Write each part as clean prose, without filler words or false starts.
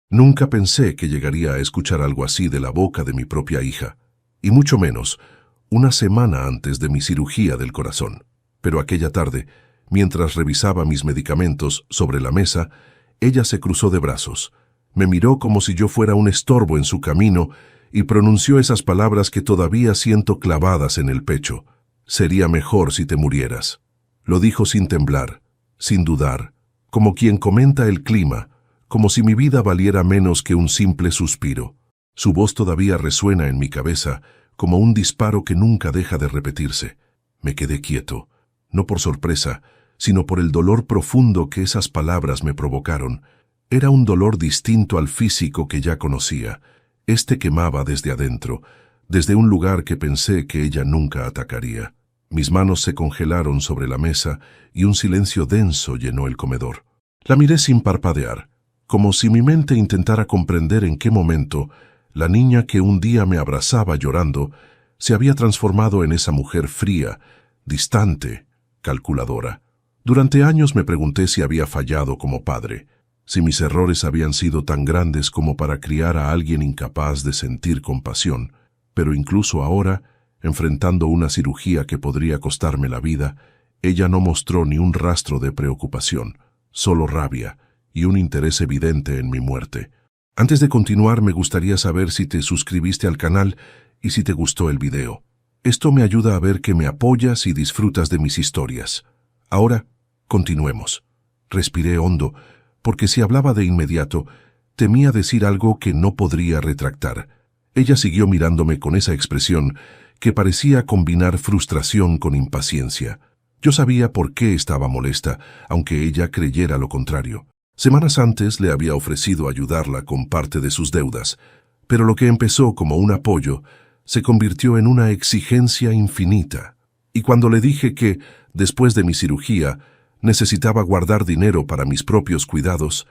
Nunca pensé que llegaría a escuchar algo así de la boca de mi propia hija, y mucho menos una semana antes de mi cirugía del corazón. Pero aquella tarde, mientras revisaba mis medicamentos sobre la mesa, ella se cruzó de brazos, me miró como si yo fuera un estorbo en su camino y pronunció esas palabras que todavía siento clavadas en el pecho. Sería mejor si te murieras. Lo dijo sin temblar, sin dudar, como quien comenta el clima, como si mi vida valiera menos que un simple suspiro. Su voz todavía resuena en mi cabeza, como un disparo que nunca deja de repetirse. Me quedé quieto, no por sorpresa, sino por el dolor profundo que esas palabras me provocaron. Era un dolor distinto al físico que ya conocía. Este quemaba desde adentro, desde un lugar que pensé que ella nunca atacaría. Mis manos se congelaron sobre la mesa y un silencio denso llenó el comedor. La miré sin parpadear, como si mi mente intentara comprender en qué momento la niña que un día me abrazaba llorando se había transformado en esa mujer fría, distante, calculadora. Durante años me pregunté si había fallado como padre, si mis errores habían sido tan grandes como para criar a alguien incapaz de sentir compasión, pero incluso ahora, enfrentando una cirugía que podría costarme la vida, ella no mostró ni un rastro de preocupación, solo rabia y un interés evidente en mi muerte. Antes de continuar, me gustaría saber si te suscribiste al canal y si te gustó el video. Esto me ayuda a ver que me apoyas y disfrutas de mis historias. Ahora, continuemos. Respiré hondo, porque si hablaba de inmediato, temía decir algo que no podría retractar. Ella siguió mirándome con esa expresión que parecía combinar frustración con impaciencia. Yo sabía por qué estaba molesta, aunque ella creyera lo contrario. Semanas antes le había ofrecido ayudarla con parte de sus deudas, pero lo que empezó como un apoyo se convirtió en una exigencia infinita. Y cuando le dije que, después de mi cirugía, necesitaba guardar dinero para mis propios cuidados,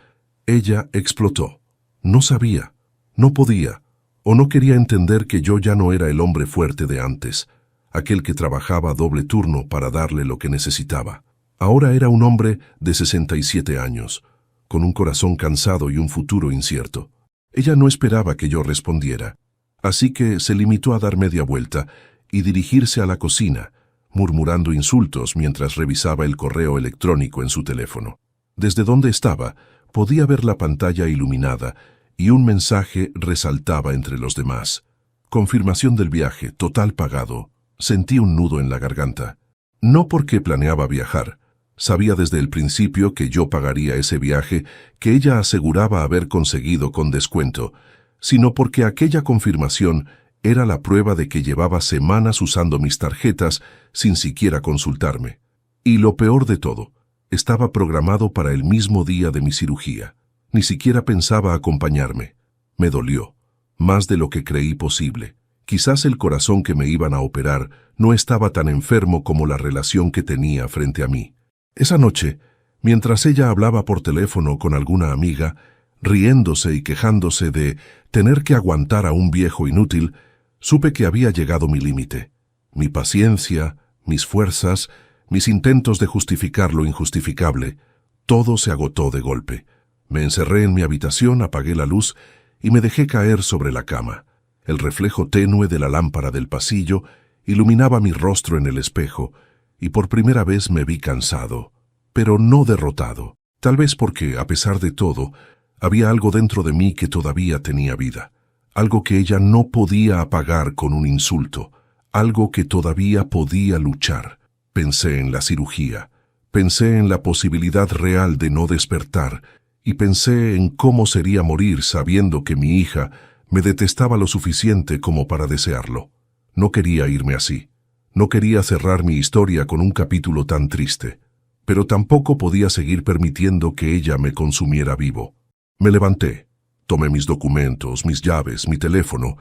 ella explotó. No sabía, no podía, o no quería entender que yo ya no era el hombre fuerte de antes, aquel que trabajaba doble turno para darle lo que necesitaba. Ahora era un hombre de 67 años, con un corazón cansado y un futuro incierto. Ella no esperaba que yo respondiera, así que se limitó a dar media vuelta y dirigirse a la cocina, murmurando insultos mientras revisaba el correo electrónico en su teléfono. Desde donde estaba, podía ver la pantalla iluminada y un mensaje resaltaba entre los demás. Confirmación del viaje, total pagado. Sentí un nudo en la garganta. No porque planeaba viajar. Sabía desde el principio que yo pagaría ese viaje que ella aseguraba haber conseguido con descuento, sino porque aquella confirmación era la prueba de que llevaba semanas usando mis tarjetas sin siquiera consultarme. Y lo peor de todo, estaba programado para el mismo día de mi cirugía. Ni siquiera pensaba acompañarme. Me dolió, más de lo que creí posible. Quizás el corazón que me iban a operar no estaba tan enfermo como la relación que tenía frente a mí. Esa noche, mientras ella hablaba por teléfono con alguna amiga, riéndose y quejándose de tener que aguantar a un viejo inútil, supe que había llegado mi límite. Mi paciencia, mis fuerzas, mis intentos de justificar lo injustificable, todo se agotó de golpe. Me encerré en mi habitación, apagué la luz y me dejé caer sobre la cama. El reflejo tenue de la lámpara del pasillo iluminaba mi rostro en el espejo, y por primera vez me vi cansado, pero no derrotado. Tal vez porque, a pesar de todo, había algo dentro de mí que todavía tenía vida. Algo que ella no podía apagar con un insulto. Algo que todavía podía luchar. Pensé en la cirugía. Pensé en la posibilidad real de no despertar. Y pensé en cómo sería morir sabiendo que mi hija me detestaba lo suficiente como para desearlo. No quería irme así. No quería cerrar mi historia con un capítulo tan triste, pero tampoco podía seguir permitiendo que ella me consumiera vivo. Me levanté, tomé mis documentos, mis llaves, mi teléfono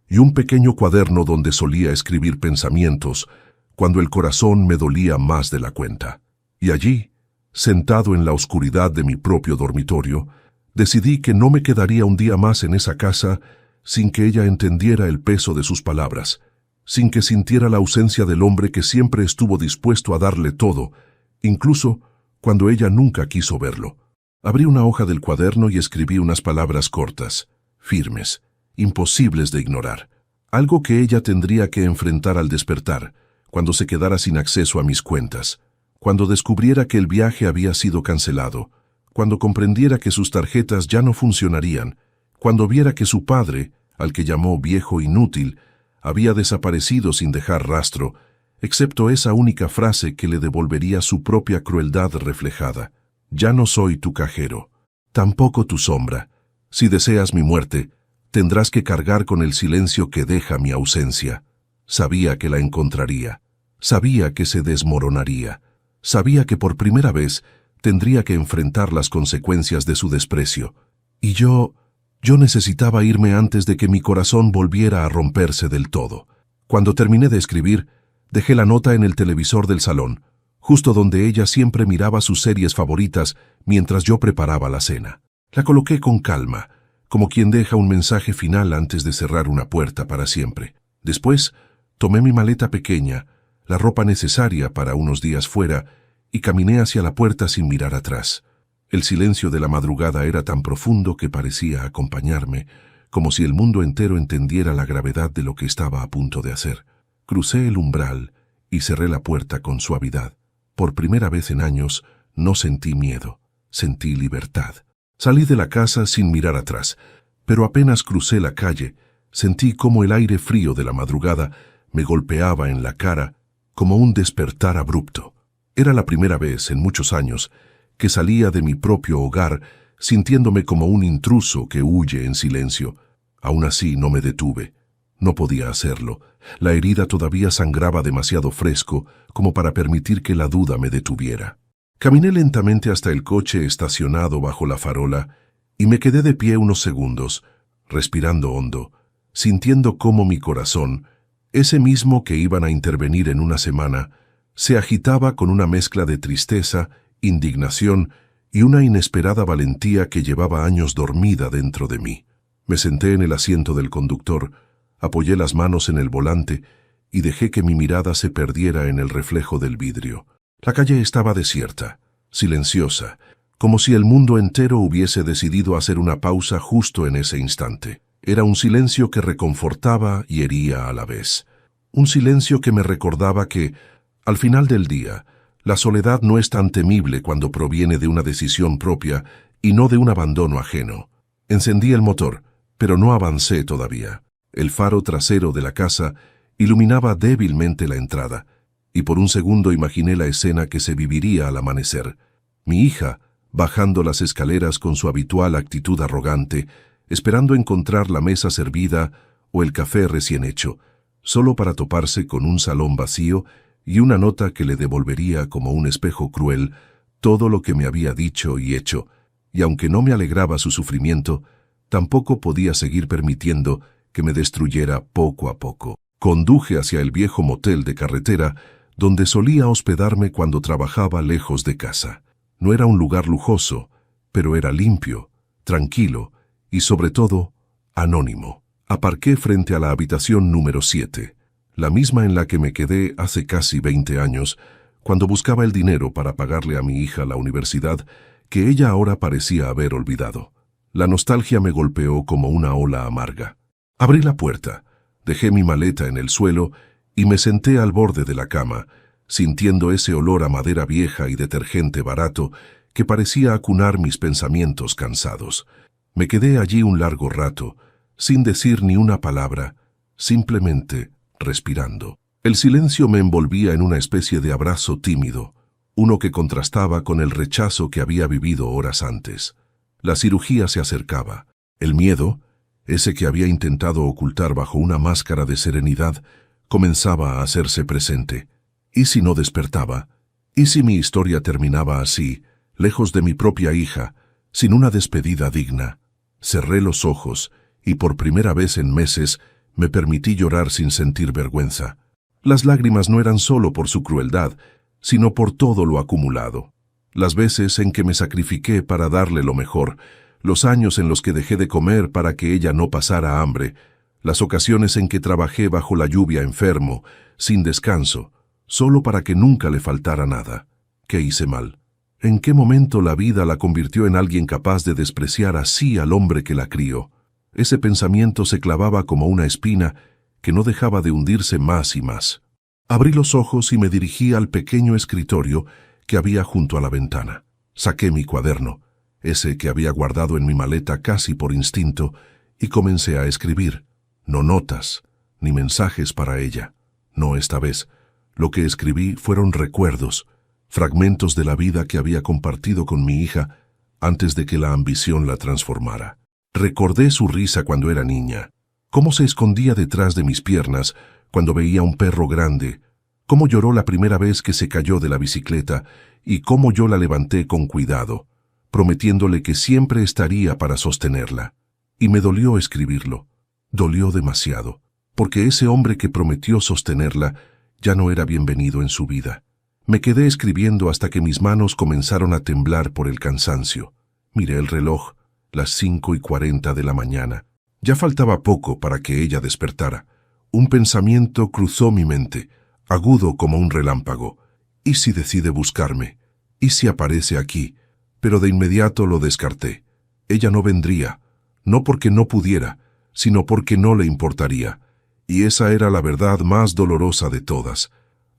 y un pequeño cuaderno donde solía escribir pensamientos cuando el corazón me dolía más de la cuenta. Y allí, sentado en la oscuridad de mi propio dormitorio, decidí que no me quedaría un día más en esa casa sin que ella entendiera el peso de sus palabras, sin que sintiera la ausencia del hombre que siempre estuvo dispuesto a darle todo, incluso cuando ella nunca quiso verlo. Abrí una hoja del cuaderno y escribí unas palabras cortas, firmes, imposibles de ignorar. Algo que ella tendría que enfrentar al despertar, cuando se quedara sin acceso a mis cuentas, cuando descubriera que el viaje había sido cancelado, cuando comprendiera que sus tarjetas ya no funcionarían, cuando viera que su padre, al que llamó viejo inútil, había desaparecido sin dejar rastro, excepto esa única frase que le devolvería su propia crueldad reflejada. Ya no soy tu cajero, tampoco tu sombra. Si deseas mi muerte, tendrás que cargar con el silencio que deja mi ausencia. Sabía que la encontraría, sabía que se desmoronaría, sabía que por primera vez tendría que enfrentar las consecuencias de su desprecio. Y yo necesitaba irme antes de que mi corazón volviera a romperse del todo. Cuando terminé de escribir, dejé la nota en el televisor del salón, justo donde ella siempre miraba sus series favoritas mientras yo preparaba la cena. La coloqué con calma, como quien deja un mensaje final antes de cerrar una puerta para siempre. Después, tomé mi maleta pequeña, la ropa necesaria para unos días fuera, y caminé hacia la puerta sin mirar atrás. El silencio de la madrugada era tan profundo que parecía acompañarme, como si el mundo entero entendiera la gravedad de lo que estaba a punto de hacer. Crucé el umbral y cerré la puerta con suavidad. Por primera vez en años, no sentí miedo, sentí libertad. Salí de la casa sin mirar atrás, pero apenas crucé la calle, sentí como el aire frío de la madrugada me golpeaba en la cara como un despertar abrupto. Era la primera vez en muchos años que salía de mi propio hogar sintiéndome como un intruso que huye en silencio. Aún así no me detuve. No podía hacerlo. La herida todavía sangraba demasiado fresco como para permitir que la duda me detuviera. Caminé lentamente hasta el coche estacionado bajo la farola y me quedé de pie unos segundos, respirando hondo, sintiendo cómo mi corazón, ese mismo que iban a intervenir en una semana, se agitaba con una mezcla de tristeza, indignación y una inesperada valentía que llevaba años dormida dentro de mí. Me senté en el asiento del conductor, apoyé las manos en el volante y dejé que mi mirada se perdiera en el reflejo del vidrio. La calle estaba desierta, silenciosa, como si el mundo entero hubiese decidido hacer una pausa justo en ese instante. Era un silencio que reconfortaba y hería a la vez. Un silencio que me recordaba que, al final del día, la soledad no es tan temible cuando proviene de una decisión propia y no de un abandono ajeno. Encendí el motor, pero no avancé todavía. El faro trasero de la casa iluminaba débilmente la entrada, y por un segundo imaginé la escena que se viviría al amanecer. Mi hija, bajando las escaleras con su habitual actitud arrogante, esperando encontrar la mesa servida o el café recién hecho, solo para toparse con un salón vacío y una nota que le devolvería como un espejo cruel todo lo que me había dicho y hecho, y aunque no me alegraba su sufrimiento, tampoco podía seguir permitiendo que me destruyera poco a poco. Conduje hacia el viejo motel de carretera donde solía hospedarme cuando trabajaba lejos de casa. No era un lugar lujoso, pero era limpio, tranquilo y, sobre todo, anónimo. Aparqué frente a la habitación número 7, la misma en la que me quedé hace casi 20 años, cuando buscaba el dinero para pagarle a mi hija la universidad que ella ahora parecía haber olvidado. La nostalgia me golpeó como una ola amarga. Abrí la puerta, dejé mi maleta en el suelo y me senté al borde de la cama, sintiendo ese olor a madera vieja y detergente barato que parecía acunar mis pensamientos cansados. Me quedé allí un largo rato, sin decir ni una palabra, simplemente respirando. El silencio me envolvía en una especie de abrazo tímido, uno que contrastaba con el rechazo que había vivido horas antes. La cirugía se acercaba. El miedo, ese que había intentado ocultar bajo una máscara de serenidad, comenzaba a hacerse presente. ¿Y si no despertaba? ¿Y si mi historia terminaba así, lejos de mi propia hija, sin una despedida digna? Cerré los ojos y por primera vez en meses me permití llorar sin sentir vergüenza. Las lágrimas no eran solo por su crueldad, sino por todo lo acumulado. Las veces en que me sacrifiqué para darle lo mejor, los años en los que dejé de comer para que ella no pasara hambre, las ocasiones en que trabajé bajo la lluvia enfermo, sin descanso, solo para que nunca le faltara nada. ¿Qué hice mal? ¿En qué momento la vida la convirtió en alguien capaz de despreciar así al hombre que la crió? Ese pensamiento se clavaba como una espina que no dejaba de hundirse más y más. Abrí los ojos y me dirigí al pequeño escritorio que había junto a la ventana. Saqué mi cuaderno, ese que había guardado en mi maleta casi por instinto, y comencé a escribir. No notas, ni mensajes para ella. No esta vez. Lo que escribí fueron recuerdos, fragmentos de la vida que había compartido con mi hija antes de que la ambición la transformara. Recordé su risa cuando era niña, cómo se escondía detrás de mis piernas cuando veía un perro grande, cómo lloró la primera vez que se cayó de la bicicleta y cómo yo la levanté con cuidado, prometiéndole que siempre estaría para sostenerla. Y me dolió escribirlo, dolió demasiado, porque ese hombre que prometió sostenerla ya no era bienvenido en su vida. Me quedé escribiendo hasta que mis manos comenzaron a temblar por el cansancio. Miré el reloj, las 5:40 de la mañana. Ya faltaba poco para que ella despertara. Un pensamiento cruzó mi mente, agudo como un relámpago. ¿Y si decide buscarme? ¿Y si aparece aquí? Pero de inmediato lo descarté. Ella no vendría, no porque no pudiera, sino porque no le importaría. Y esa era la verdad más dolorosa de todas.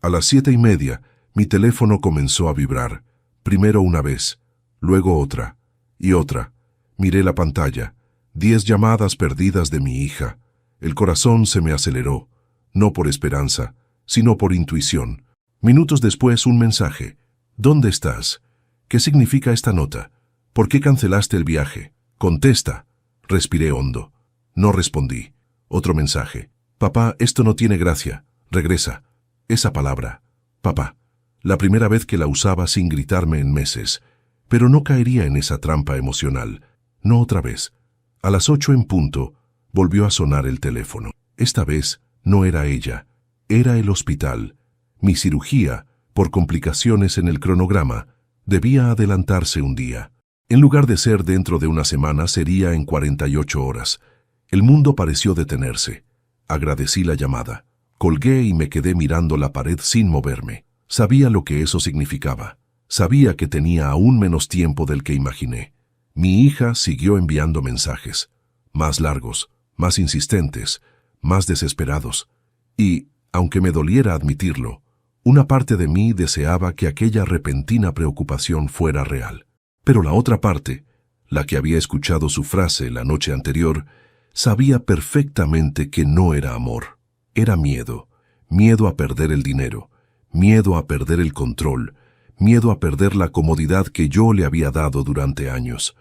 A las 7:30, mi teléfono comenzó a vibrar. Primero una vez, luego otra, y otra. Miré la pantalla. 10 llamadas perdidas de mi hija. El corazón se me aceleró, no por esperanza, sino por intuición. Minutos después, un mensaje. ¿Dónde estás? ¿Qué significa esta nota? ¿Por qué cancelaste el viaje? Contesta. Respiré hondo. No respondí. Otro mensaje. Papá, esto no tiene gracia. Regresa. Esa palabra. Papá. La primera vez que la usaba sin gritarme en meses. Pero no caería en esa trampa emocional. No otra vez. A las 8 en punto, volvió a sonar el teléfono. Esta vez no era ella. Era el hospital. Mi cirugía, por complicaciones en el cronograma, debía adelantarse un día. En lugar de ser dentro de una semana, sería en 48 horas. El mundo pareció detenerse. Agradecí la llamada. Colgué y me quedé mirando la pared sin moverme. Sabía lo que eso significaba. Sabía que tenía aún menos tiempo del que imaginé. Mi hija siguió enviando mensajes. Más largos, más insistentes, más desesperados. Y, aunque me doliera admitirlo, una parte de mí deseaba que aquella repentina preocupación fuera real. Pero la otra parte, la que había escuchado su frase la noche anterior, sabía perfectamente que no era amor. Era miedo. Miedo a perder el dinero. Miedo a perder el control. Miedo a perder la comodidad que yo le había dado durante años.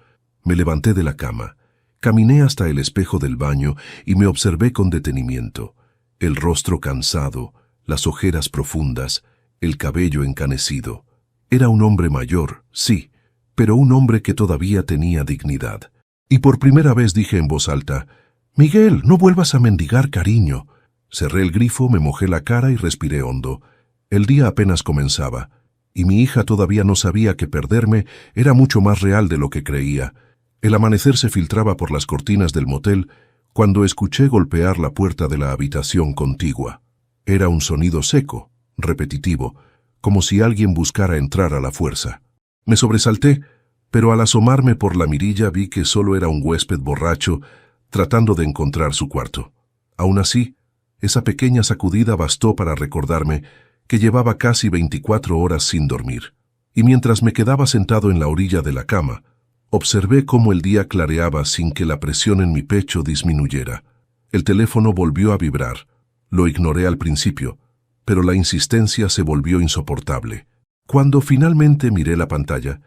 Me levanté de la cama. Caminé hasta el espejo del baño y me observé con detenimiento. El rostro cansado, las ojeras profundas, el cabello encanecido. Era un hombre mayor, sí, pero un hombre que todavía tenía dignidad. Y por primera vez dije en voz alta, «Miguel, no vuelvas a mendigar cariño». Cerré el grifo, me mojé la cara y respiré hondo. El día apenas comenzaba, y mi hija todavía no sabía que perderme era mucho más real de lo que creía. El amanecer se filtraba por las cortinas del motel cuando escuché golpear la puerta de la habitación contigua. Era un sonido seco, repetitivo, como si alguien buscara entrar a la fuerza. Me sobresalté, pero al asomarme por la mirilla vi que solo era un huésped borracho tratando de encontrar su cuarto. Aún así, esa pequeña sacudida bastó para recordarme que llevaba casi 24 horas sin dormir. Y mientras me quedaba sentado en la orilla de la cama, observé cómo el día clareaba sin que la presión en mi pecho disminuyera. El teléfono volvió a vibrar. Lo ignoré al principio, pero la insistencia se volvió insoportable. Cuando finalmente miré la pantalla,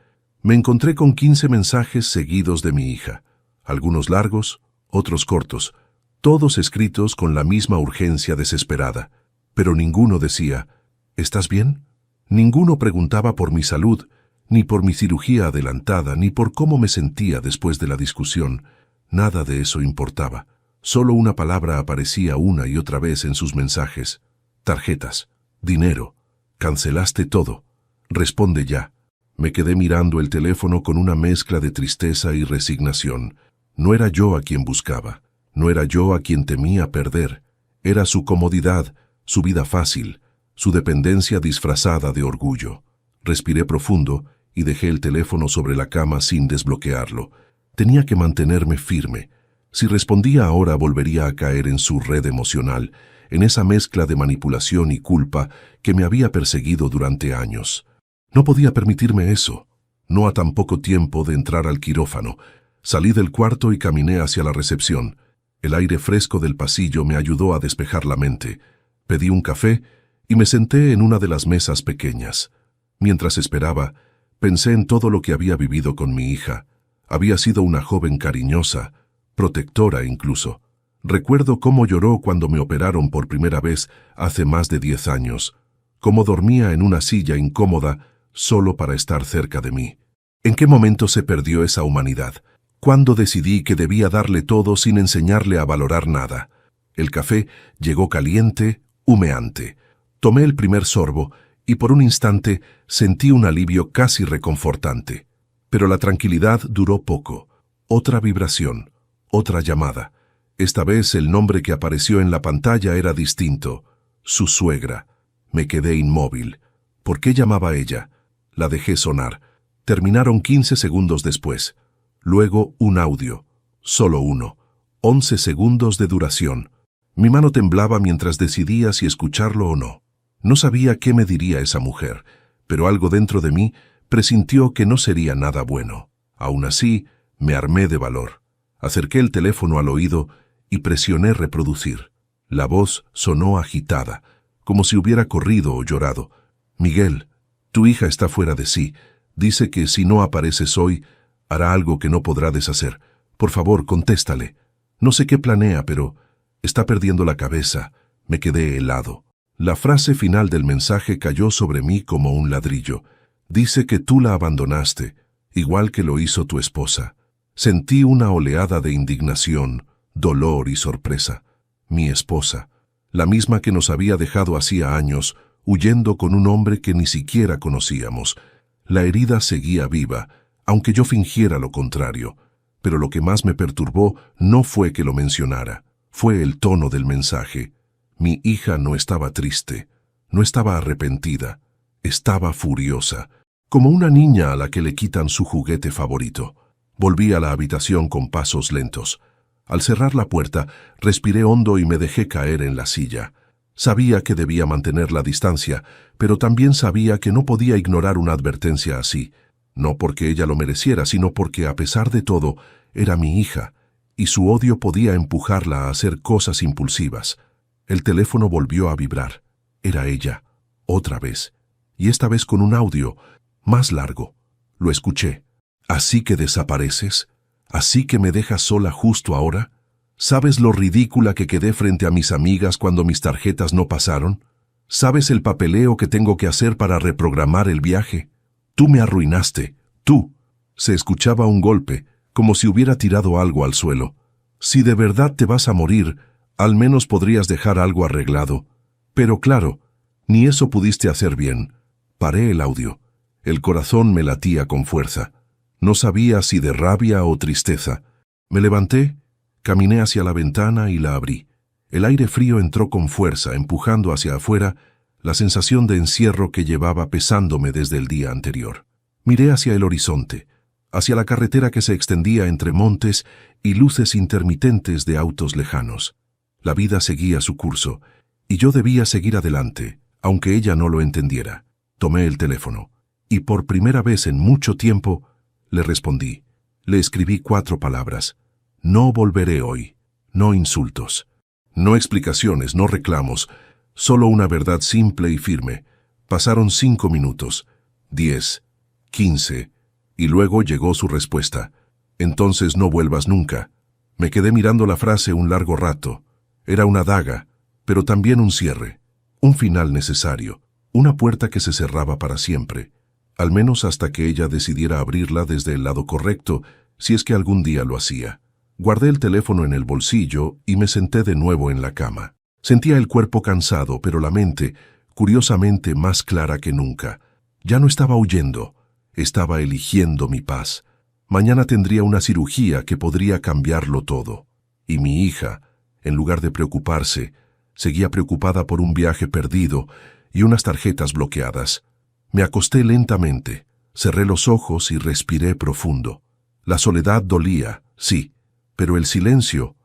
me encontré con 15 mensajes seguidos de mi hija, algunos largos, otros cortos, todos escritos con la misma urgencia desesperada, pero ninguno decía, ¿estás bien? Ninguno preguntaba por mi salud, ni por mi cirugía adelantada, ni por cómo me sentía después de la discusión. Nada de eso importaba. Solo una palabra aparecía una y otra vez en sus mensajes. Tarjetas, dinero, cancelaste todo. Responde ya. Me quedé mirando el teléfono con una mezcla de tristeza y resignación. No era yo a quien buscaba. No era yo a quien temía perder. Era su comodidad, su vida fácil, su dependencia disfrazada de orgullo. Respiré profundo y dejé el teléfono sobre la cama sin desbloquearlo. Tenía que mantenerme firme. Si respondía ahora volvería a caer en su red emocional, en esa mezcla de manipulación y culpa que me había perseguido durante años. No podía permitirme eso, no a tan poco tiempo de entrar al quirófano. Salí del cuarto y caminé hacia la recepción. El aire fresco del pasillo me ayudó a despejar la mente. Pedí un café y me senté en una de las mesas pequeñas. Mientras esperaba, pensé en todo lo que había vivido con mi hija. Había sido una joven cariñosa, protectora incluso. Recuerdo cómo lloró cuando me operaron por primera vez hace más de 10 años, cómo dormía en una silla incómoda solo para estar cerca de mí. ¿En qué momento se perdió esa humanidad? ¿Cuándo decidí que debía darle todo sin enseñarle a valorar nada? El café llegó caliente, humeante. Tomé el primer sorbo y por un instante sentí un alivio casi reconfortante. Pero la tranquilidad duró poco. Otra vibración, otra llamada. Esta vez el nombre que apareció en la pantalla era distinto. Su suegra. Me quedé inmóvil. ¿Por qué llamaba ella? La dejé sonar. Terminaron 15 segundos después. Luego un audio. Solo uno. 11 segundos de duración. Mi mano temblaba mientras decidía si escucharlo o no. No sabía qué me diría esa mujer, pero algo dentro de mí presintió que no sería nada bueno. Aún así, me armé de valor. Acerqué el teléfono al oído y presioné reproducir. La voz sonó agitada, como si hubiera corrido o llorado. Miguel, tu hija está fuera de sí. Dice que si no apareces hoy, hará algo que no podrá deshacer. Por favor, contéstale. No sé qué planea, pero está perdiendo la cabeza. Me quedé helado. La frase final del mensaje cayó sobre mí como un ladrillo. Dice que tú la abandonaste, igual que lo hizo tu esposa. Sentí una oleada de indignación, dolor y sorpresa. Mi esposa, la misma que nos había dejado hacía años, huyendo con un hombre que ni siquiera conocíamos. La herida seguía viva, aunque yo fingiera lo contrario. Pero lo que más me perturbó no fue que lo mencionara, fue el tono del mensaje. Mi hija no estaba triste, no estaba arrepentida, estaba furiosa, como una niña a la que le quitan su juguete favorito. Volví a la habitación con pasos lentos. Al cerrar la puerta, respiré hondo y me dejé caer en la silla. Sabía que debía mantener la distancia, pero también sabía que no podía ignorar una advertencia así. No porque ella lo mereciera, sino porque, a pesar de todo, era mi hija, y su odio podía empujarla a hacer cosas impulsivas. El teléfono volvió a vibrar. Era ella, otra vez, y esta vez con un audio más largo. Lo escuché. ¿Así que desapareces? ¿Así que me dejas sola justo ahora? ¿Sabes lo ridícula que quedé frente a mis amigas cuando mis tarjetas no pasaron? ¿Sabes el papeleo que tengo que hacer para reprogramar el viaje? Tú me arruinaste, tú. Se escuchaba un golpe, como si hubiera tirado algo al suelo. Si de verdad te vas a morir, al menos podrías dejar algo arreglado. Pero claro, ni eso pudiste hacer bien. Paré el audio. El corazón me latía con fuerza. No sabía si de rabia o tristeza. Me levanté, caminé hacia la ventana y la abrí. El aire frío entró con fuerza, empujando hacia afuera la sensación de encierro que llevaba pesándome desde el día anterior. Miré hacia el horizonte, hacia la carretera que se extendía entre montes y luces intermitentes de autos lejanos. La vida seguía su curso, y yo debía seguir adelante, aunque ella no lo entendiera. Tomé el teléfono, y por primera vez en mucho tiempo, le respondí. Le escribí 4 palabras. No volveré hoy. No insultos. No explicaciones, no reclamos. Solo una verdad simple y firme. Pasaron 5 minutos, 10, 15, y luego llegó su respuesta. Entonces no vuelvas nunca. Me quedé mirando la frase un largo rato. Era una daga, pero también un cierre, un final necesario, una puerta que se cerraba para siempre, al menos hasta que ella decidiera abrirla desde el lado correcto, si es que algún día lo hacía. Guardé el teléfono en el bolsillo y me senté de nuevo en la cama. Sentía el cuerpo cansado, pero la mente, curiosamente, más clara que nunca. Ya no estaba huyendo, estaba eligiendo mi paz. Mañana tendría una cirugía que podría cambiarlo todo. Y mi hija, en lugar de preocuparse, seguía preocupada por un viaje perdido y unas tarjetas bloqueadas. Me acosté lentamente, Cerré los ojos y respiré profundo. La soledad dolía, sí, pero el silencio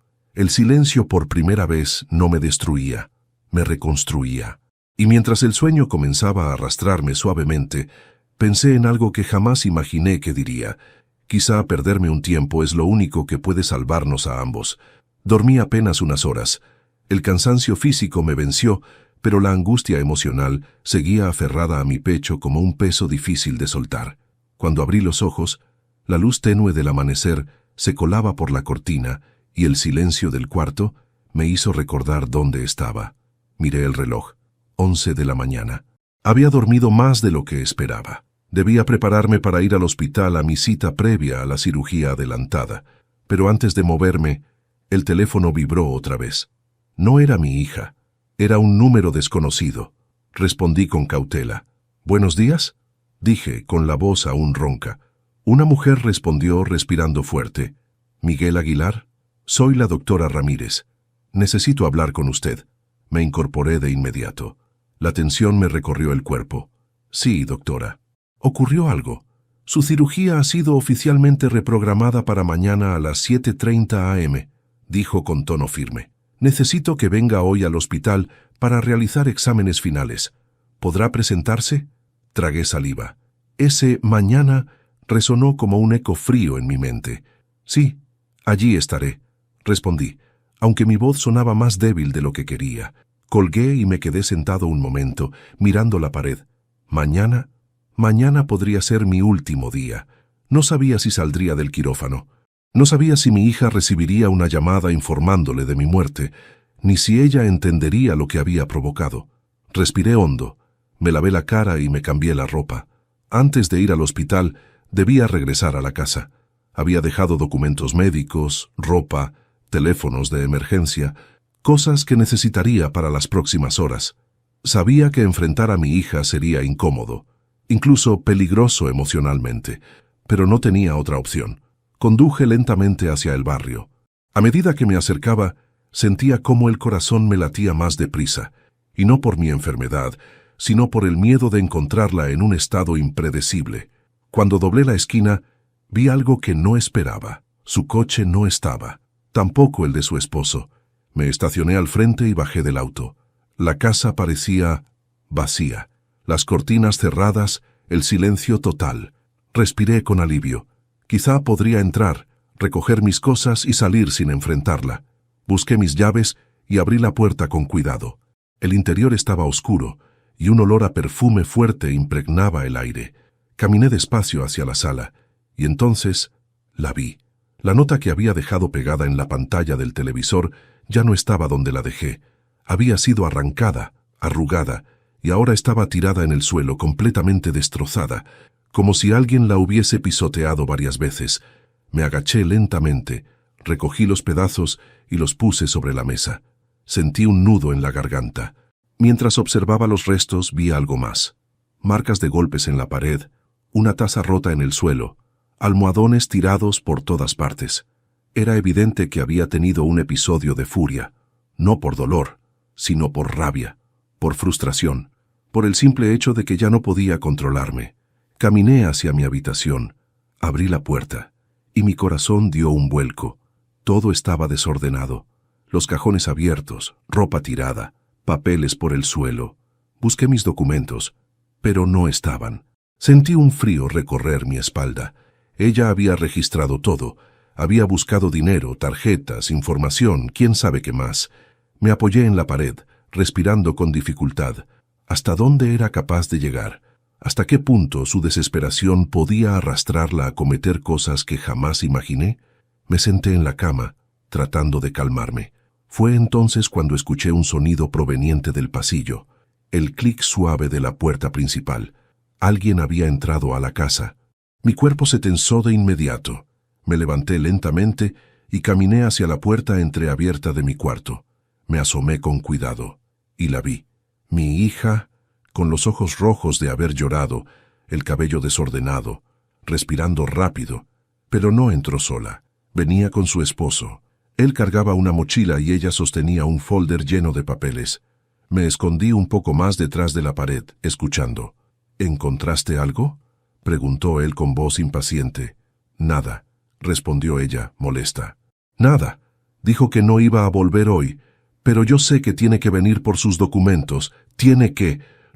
por primera vez no me destruía, me reconstruía. Y mientras el sueño comenzaba a arrastrarme suavemente, pensé en algo que jamás imaginé que diría. Quizá perderme un tiempo es lo único que puede salvarnos a ambos. Dormí apenas unas horas. El cansancio físico me venció, pero la angustia emocional seguía aferrada a mi pecho como un peso difícil de soltar. Cuando abrí los ojos, la luz tenue del amanecer se colaba por la cortina y el silencio del cuarto me hizo recordar dónde estaba. Miré el reloj. 11 de la mañana. Había dormido más de lo que esperaba. Debía prepararme para ir al hospital a mi cita previa a la cirugía adelantada, pero antes de moverme, el teléfono vibró otra vez. No era mi hija, era un número desconocido. Respondí con cautela. «¿Buenos días?», dije, con la voz aún ronca. Una mujer respondió respirando fuerte. «¿Miguel Aguilar? Soy la doctora Ramírez. Necesito hablar con usted». Me incorporé de inmediato. La tensión me recorrió el cuerpo. «Sí, doctora». «Ocurrió algo. Su cirugía ha sido oficialmente reprogramada para mañana a las 7:30 am», dijo con tono firme. «Necesito que venga hoy al hospital para realizar exámenes finales. ¿Podrá presentarse?». Tragué saliva. Ese «mañana» resonó como un eco frío en mi mente. «Sí, allí estaré», respondí, aunque mi voz sonaba más débil de lo que quería. Colgué y me quedé sentado un momento, mirando la pared. ¿Mañana? Mañana podría ser mi último día. No sabía si saldría del quirófano. No sabía si mi hija recibiría una llamada informándole de mi muerte, ni si ella entendería lo que había provocado. Respiré hondo, me lavé la cara y me cambié la ropa. Antes de ir al hospital, debía regresar a la casa. Había dejado documentos médicos, ropa, teléfonos de emergencia, cosas que necesitaría para las próximas horas. Sabía que enfrentar a mi hija sería incómodo, incluso peligroso emocionalmente, pero no tenía otra opción. Conduje lentamente hacia el barrio. A medida que me acercaba, sentía cómo el corazón me latía más deprisa, y no por mi enfermedad, sino por el miedo de encontrarla en un estado impredecible. Cuando doblé la esquina, vi algo que no esperaba. Su coche no estaba, tampoco el de su esposo. Me estacioné al frente y bajé del auto. La casa parecía vacía, las cortinas cerradas, el silencio total. Respiré con alivio. Quizá podría entrar, recoger mis cosas y salir sin enfrentarla. Busqué mis llaves y abrí la puerta con cuidado. El interior estaba oscuro y un olor a perfume fuerte impregnaba el aire. Caminé despacio hacia la sala y entonces la vi. La nota que había dejado pegada en la pantalla del televisor ya no estaba donde la dejé. Había sido arrancada, arrugada, y ahora estaba tirada en el suelo, completamente destrozada, como si alguien la hubiese pisoteado varias veces. Me agaché lentamente, recogí los pedazos y los puse sobre la mesa. Sentí un nudo en la garganta. Mientras observaba los restos, vi algo más. Marcas de golpes en la pared, una taza rota en el suelo, almohadones tirados por todas partes. Era evidente que había tenido un episodio de furia, no por dolor, sino por rabia, por frustración, por el simple hecho de que ya no podía controlarme. Caminé hacia mi habitación, abrí la puerta, y mi corazón dio un vuelco. Todo estaba desordenado, los cajones abiertos, ropa tirada, papeles por el suelo. Busqué mis documentos, pero no estaban. Sentí un frío recorrer mi espalda. Ella había registrado todo. Había buscado dinero, tarjetas, información, quién sabe qué más. Me apoyé en la pared, respirando con dificultad. ¿Hasta dónde era capaz de llegar? ¿Hasta qué punto su desesperación podía arrastrarla a cometer cosas que jamás imaginé? Me senté en la cama, tratando de calmarme. Fue entonces cuando escuché un sonido proveniente del pasillo, el clic suave de la puerta principal. Alguien había entrado a la casa. Mi cuerpo se tensó de inmediato. Me levanté lentamente y caminé hacia la puerta entreabierta de mi cuarto. Me asomé con cuidado y la vi. Mi hija, con los ojos rojos de haber llorado, el cabello desordenado, respirando rápido, pero no entró sola. Venía con su esposo. Él cargaba una mochila y ella sostenía un folder lleno de papeles. Me escondí un poco más detrás de la pared, escuchando. «¿Encontraste algo?», preguntó él con voz impaciente. Nada, respondió ella, molesta. Nada. Dijo que no iba a volver hoy, pero yo sé que tiene que venir por sus documentos.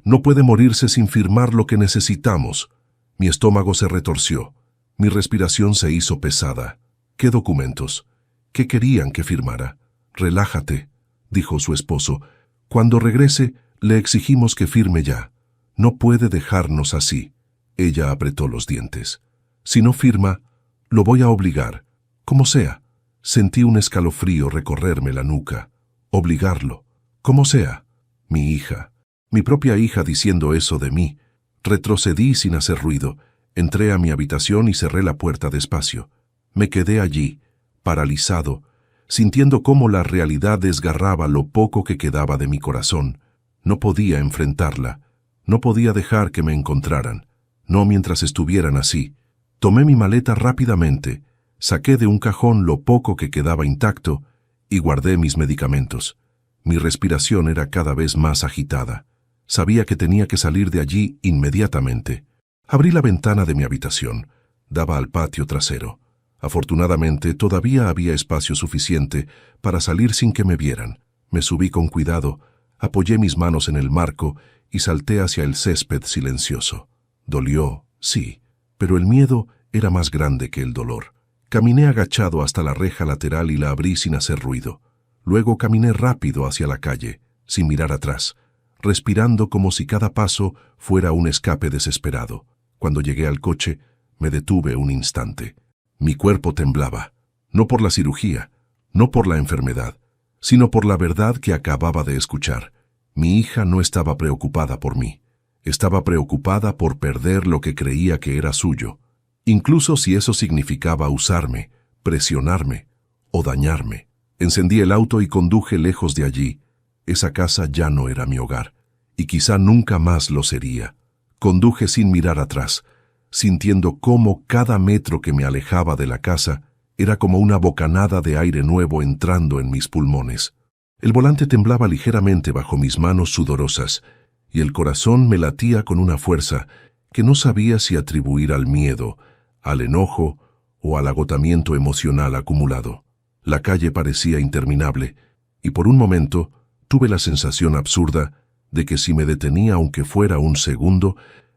No puede morirse sin firmar lo que necesitamos. Mi estómago se retorció. Mi respiración se hizo pesada. ¿Qué documentos? ¿Qué querían que firmara? Relájate, dijo su esposo. Cuando regrese, le exigimos que firme ya. No puede dejarnos así. Ella apretó los dientes. Si no firma, lo voy a obligar. Como sea. Sentí un escalofrío recorrerme la nuca. Obligarlo. Como sea. Mi hija. Mi propia hija diciendo eso de mí. Retrocedí sin hacer ruido. Entré a mi habitación y cerré la puerta despacio. Me quedé allí, paralizado, sintiendo cómo la realidad desgarraba lo poco que quedaba de mi corazón. No podía enfrentarla. No podía dejar que me encontraran. No mientras estuvieran así. Tomé mi maleta rápidamente, saqué de un cajón lo poco que quedaba intacto y guardé mis medicamentos. Mi respiración era cada vez más agitada. Sabía que tenía que salir de allí inmediatamente. Abrí la ventana de mi habitación. Daba al patio trasero. Afortunadamente, todavía había espacio suficiente para salir sin que me vieran. Me subí con cuidado, apoyé mis manos en el marco y salté hacia el césped silencioso. Dolió, sí, pero el miedo era más grande que el dolor. Caminé agachado hasta la reja lateral y la abrí sin hacer ruido. Luego caminé rápido hacia la calle, sin mirar atrás, respirando como si cada paso fuera un escape desesperado. Cuando llegué al coche, me detuve un instante. Mi cuerpo temblaba, no por la cirugía, no por la enfermedad, sino por la verdad que acababa de escuchar. Mi hija no estaba preocupada por mí. Estaba preocupada por perder lo que creía que era suyo, incluso si eso significaba usarme, presionarme o dañarme. Encendí el auto y conduje lejos de allí. Esa casa ya no era mi hogar, y quizá nunca más lo sería. Conduje sin mirar atrás, sintiendo cómo cada metro que me alejaba de la casa era como una bocanada de aire nuevo entrando en mis pulmones. El volante temblaba ligeramente bajo mis manos sudorosas, y el corazón me latía con una fuerza que no sabía si atribuir al miedo, al enojo o al agotamiento emocional acumulado. La calle parecía interminable, y por un momento tuve la sensación absurda de que si me detenía aunque fuera un segundo,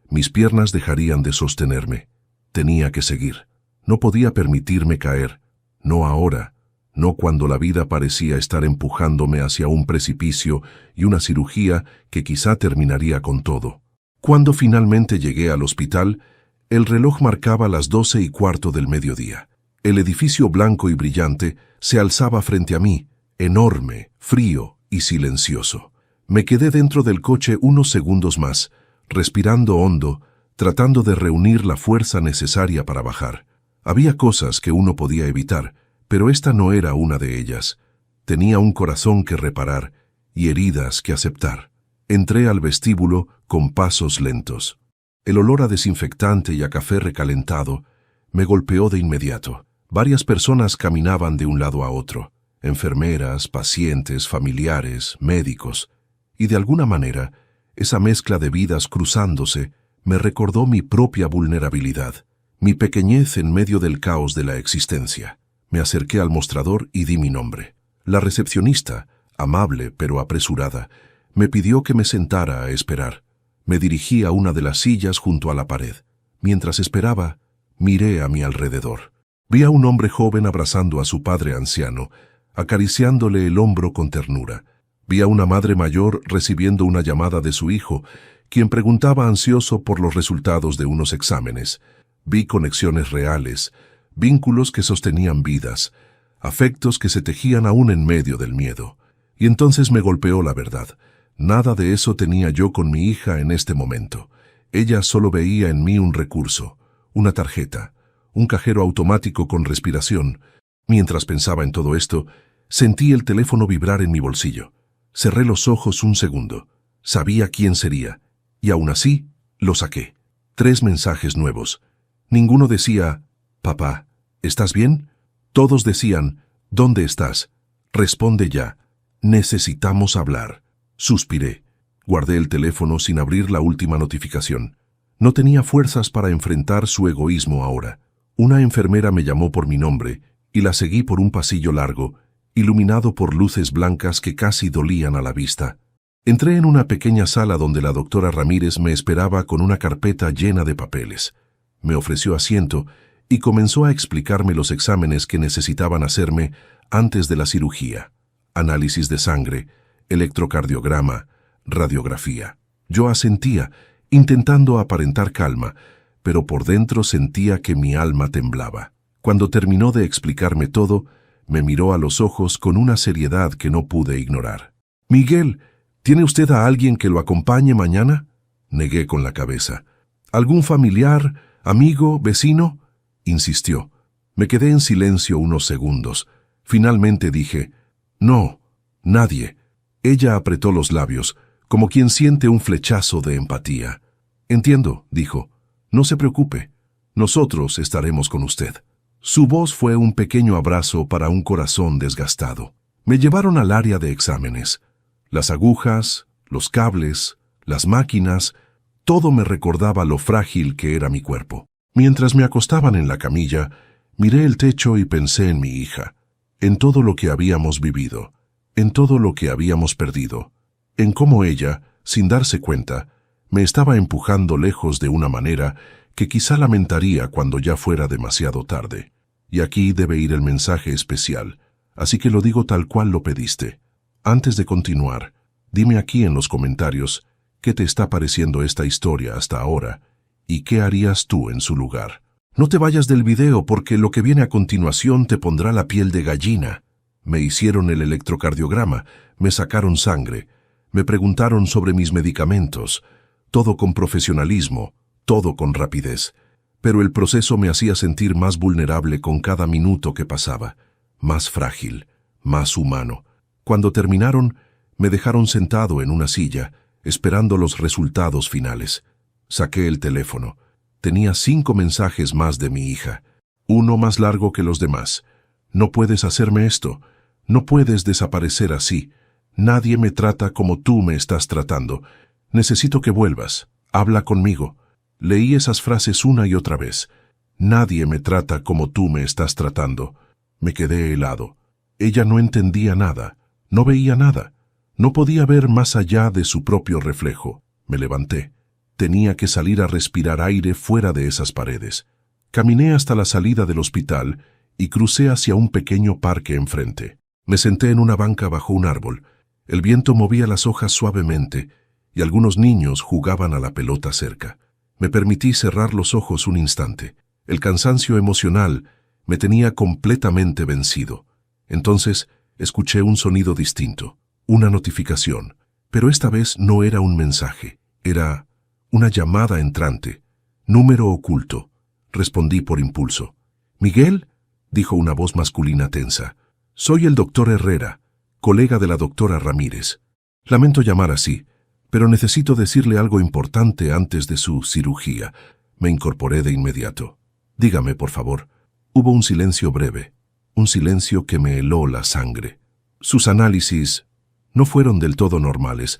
mis piernas dejarían de sostenerme. Tenía que seguir. No podía permitirme caer. No ahora. No cuando la vida parecía estar empujándome hacia un precipicio y una cirugía que quizá terminaría con todo. Cuando finalmente llegué al hospital, el reloj marcaba las 12:15 del mediodía. El edificio blanco y brillante se alzaba frente a mí, enorme, frío y silencioso. Me quedé dentro del coche unos segundos más, respirando hondo, tratando de reunir la fuerza necesaria para bajar. Había cosas que uno podía evitar, pero esta no era una de ellas. Tenía un corazón que reparar y heridas que aceptar. Entré al vestíbulo con pasos lentos. El olor a desinfectante y a café recalentado me golpeó de inmediato. Varias personas caminaban de un lado a otro, enfermeras, pacientes, familiares, médicos, y de alguna manera, esa mezcla de vidas cruzándose me recordó mi propia vulnerabilidad, mi pequeñez en medio del caos de la existencia. Me acerqué al mostrador y di mi nombre. La recepcionista, amable pero apresurada, me pidió que me sentara a esperar. Me dirigí a una de las sillas junto a la pared. Mientras esperaba, miré a mi alrededor. Vi a un hombre joven abrazando a su padre anciano, acariciándole el hombro con ternura. Vi a una madre mayor recibiendo una llamada de su hijo, quien preguntaba ansioso por los resultados de unos exámenes. Vi conexiones reales, vínculos que sostenían vidas, afectos que se tejían aún en medio del miedo. Y entonces me golpeó la verdad. Nada de eso tenía yo con mi hija en este momento. Ella solo veía en mí un recurso, una tarjeta, un cajero automático con respiración. Mientras pensaba en todo esto, sentí el teléfono vibrar en mi bolsillo. Cerré los ojos un segundo. Sabía quién sería, y aún así lo saqué. 3 mensajes nuevos. Ninguno decía, «Papá, ¿estás bien?» Todos decían, «¿Dónde estás? Responde ya. Necesitamos hablar». Suspiré. Guardé el teléfono sin abrir la última notificación. No tenía fuerzas para enfrentar su egoísmo ahora. Una enfermera me llamó por mi nombre y la seguí por un pasillo largo, iluminado por luces blancas que casi dolían a la vista. Entré en una pequeña sala donde la doctora Ramírez me esperaba con una carpeta llena de papeles. Me ofreció asiento y comenzó a explicarme los exámenes que necesitaban hacerme antes de la cirugía. Análisis de sangre, electrocardiograma, radiografía. Yo asentía, intentando aparentar calma, pero por dentro sentía que mi alma temblaba. Cuando terminó de explicarme todo, me miró a los ojos con una seriedad que no pude ignorar. «Miguel, ¿tiene usted a alguien que lo acompañe mañana?». Negué con la cabeza. «¿Algún familiar, amigo, vecino?», insistió. Me quedé en silencio unos segundos. Finalmente dije: «No, nadie». Ella apretó los labios, como quien siente un flechazo de empatía. «Entiendo», dijo. «No se preocupe. Nosotros estaremos con usted». Su voz fue un pequeño abrazo para un corazón desgastado. Me llevaron al área de exámenes. Las agujas, los cables, las máquinas, todo me recordaba lo frágil que era mi cuerpo. Mientras me acostaban en la camilla, miré el techo y pensé en mi hija, en todo lo que habíamos vivido, en todo lo que habíamos perdido, en cómo ella, sin darse cuenta, me estaba empujando lejos de una manera que quizá lamentaría cuando ya fuera demasiado tarde. Y aquí debe ir el mensaje especial, así que lo digo tal cual lo pediste. Antes de continuar, dime aquí en los comentarios qué te está pareciendo esta historia hasta ahora y qué harías tú en su lugar. No te vayas del video porque lo que viene a continuación te pondrá la piel de gallina. Me hicieron el electrocardiograma, me sacaron sangre, me preguntaron sobre mis medicamentos, todo con profesionalismo, todo con rapidez. Pero el proceso me hacía sentir más vulnerable con cada minuto que pasaba, más frágil, más humano. Cuando terminaron, me dejaron sentado en una silla, esperando los resultados finales. Saqué el teléfono. Tenía 5 mensajes más de mi hija, uno más largo que los demás. «No puedes hacerme esto. No puedes desaparecer así. Nadie me trata como tú me estás tratando. Necesito que vuelvas. Habla conmigo». Leí esas frases una y otra vez. «Nadie me trata como tú me estás tratando». Me quedé helado. Ella no entendía nada, no veía nada, no podía ver más allá de su propio reflejo. Me levanté. Tenía que salir a respirar aire fuera de esas paredes. Caminé hasta la salida del hospital y crucé hacia un pequeño parque enfrente. Me senté en una banca bajo un árbol. El viento movía las hojas suavemente y algunos niños jugaban a la pelota cerca. Me permití cerrar los ojos un instante. El cansancio emocional me tenía completamente vencido. Entonces escuché un sonido distinto, una notificación, pero esta vez no era un mensaje, era una llamada entrante, número oculto. Respondí por impulso. «¿Miguel?», dijo una voz masculina tensa. «Soy el doctor Herrera, colega de la doctora Ramírez. Lamento llamar así, pero necesito decirle algo importante antes de su cirugía». Me incorporé de inmediato. «Dígame, por favor». Hubo un silencio breve, un silencio que me heló la sangre. «Sus análisis no fueron del todo normales.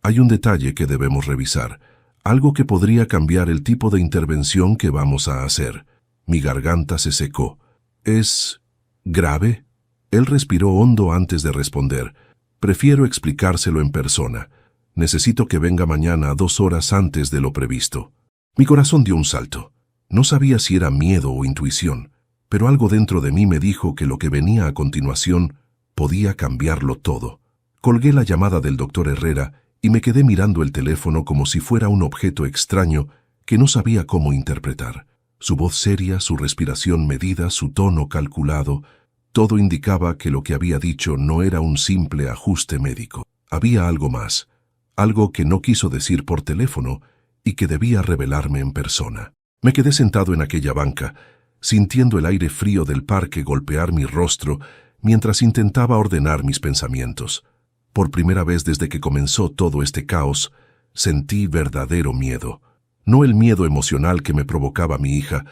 Hay un detalle que debemos revisar, algo que podría cambiar el tipo de intervención que vamos a hacer». Mi garganta se secó. «¿Es grave?». Él respiró hondo antes de responder. «Prefiero explicárselo en persona. Necesito que venga mañana 2 horas antes de lo previsto». Mi corazón dio un salto. No sabía si era miedo o intuición, pero algo dentro de mí me dijo que lo que venía a continuación podía cambiarlo todo. Colgué la llamada del doctor Herrera y me quedé mirando el teléfono como si fuera un objeto extraño que no sabía cómo interpretar. Su voz seria, su respiración medida, su tono calculado, todo indicaba que lo que había dicho no era un simple ajuste médico. Había algo más, algo que no quiso decir por teléfono y que debía revelarme en persona. Me quedé sentado en aquella banca, sintiendo el aire frío del parque golpear mi rostro mientras intentaba ordenar mis pensamientos. Por primera vez desde que comenzó todo este caos, sentí verdadero miedo. No el miedo emocional que me provocaba mi hija,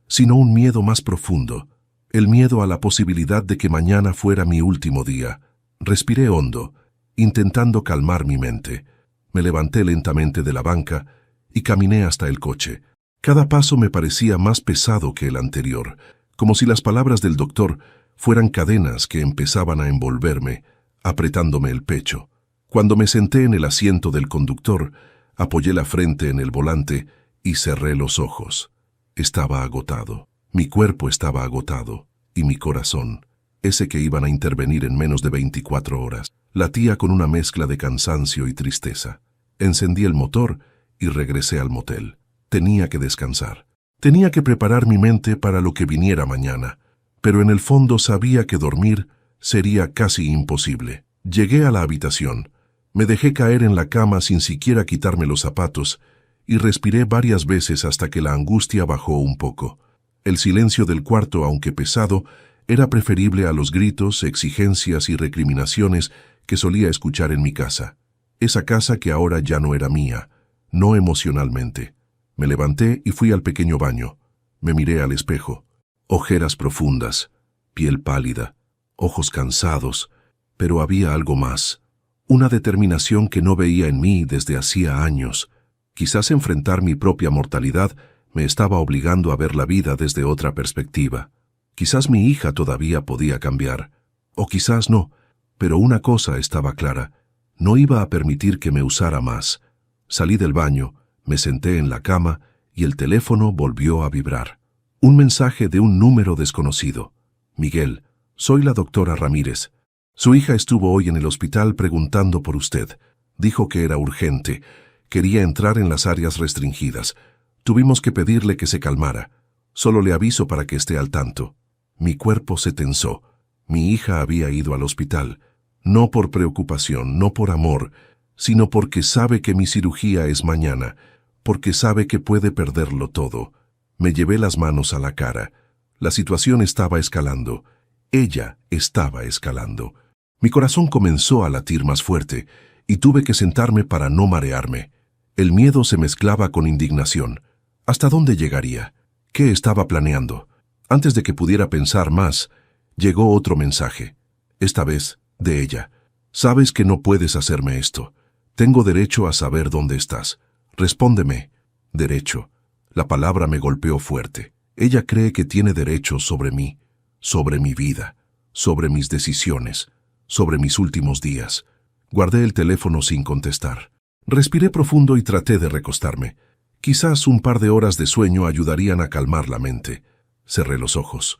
sino un miedo más profundo, el miedo a la posibilidad de que mañana fuera mi último día. Respiré hondo, intentando calmar mi mente. Me levanté lentamente de la banca y caminé hasta el coche. Cada paso me parecía más pesado que el anterior, como si las palabras del doctor fueran cadenas que empezaban a envolverme, apretándome el pecho. Cuando me senté en el asiento del conductor, apoyé la frente en el volante y cerré los ojos. Estaba agotado. Mi cuerpo estaba agotado, y mi corazón, ese que iban a intervenir en menos de 24 horas, latía con una mezcla de cansancio y tristeza. Encendí el motor y regresé al motel. Tenía que descansar. Tenía que preparar mi mente para lo que viniera mañana, pero en el fondo sabía que dormir sería casi imposible. Llegué a la habitación, me dejé caer en la cama sin siquiera quitarme los zapatos y respiré varias veces hasta que la angustia bajó un poco. El silencio del cuarto, aunque pesado, era preferible a los gritos, exigencias y recriminaciones que solía escuchar en mi casa. Esa casa que ahora ya no era mía, no emocionalmente. Me levanté y fui al pequeño baño. Me miré al espejo. Ojeras profundas, piel pálida, ojos cansados, pero había algo más. Una determinación que no veía en mí desde hacía años. Quizás enfrentar mi propia mortalidad me estaba obligando a ver la vida desde otra perspectiva. Quizás mi hija todavía podía cambiar, o quizás no, pero una cosa estaba clara: no iba a permitir que me usara más. Salí del baño, me senté en la cama y el teléfono volvió a vibrar. Un mensaje de un número desconocido. Miguel, soy la doctora Ramírez. Su hija estuvo hoy en el hospital preguntando por usted. Dijo que era urgente. Quería entrar en las áreas restringidas. Tuvimos que pedirle que se calmara. Solo le aviso para que esté al tanto. Mi cuerpo se tensó. Mi hija había ido al hospital. No por preocupación, no por amor, sino porque sabe que mi cirugía es mañana, porque sabe que puede perderlo todo. Me llevé las manos a la cara. La situación estaba escalando. Ella estaba escalando. Mi corazón comenzó a latir más fuerte y tuve que sentarme para no marearme. El miedo se mezclaba con indignación. ¿Hasta dónde llegaría? ¿Qué estaba planeando? Antes de que pudiera pensar más, llegó otro mensaje. Esta vez, de ella. Sabes que no puedes hacerme esto. Tengo derecho a saber dónde estás. Respóndeme. Derecho. La palabra me golpeó fuerte. Ella cree que tiene derecho sobre mí, sobre mi vida, sobre mis decisiones, sobre mis últimos días. Guardé el teléfono sin contestar. Respiré profundo y traté de recostarme. Quizás un par de horas de sueño ayudarían a calmar la mente. Cerré los ojos.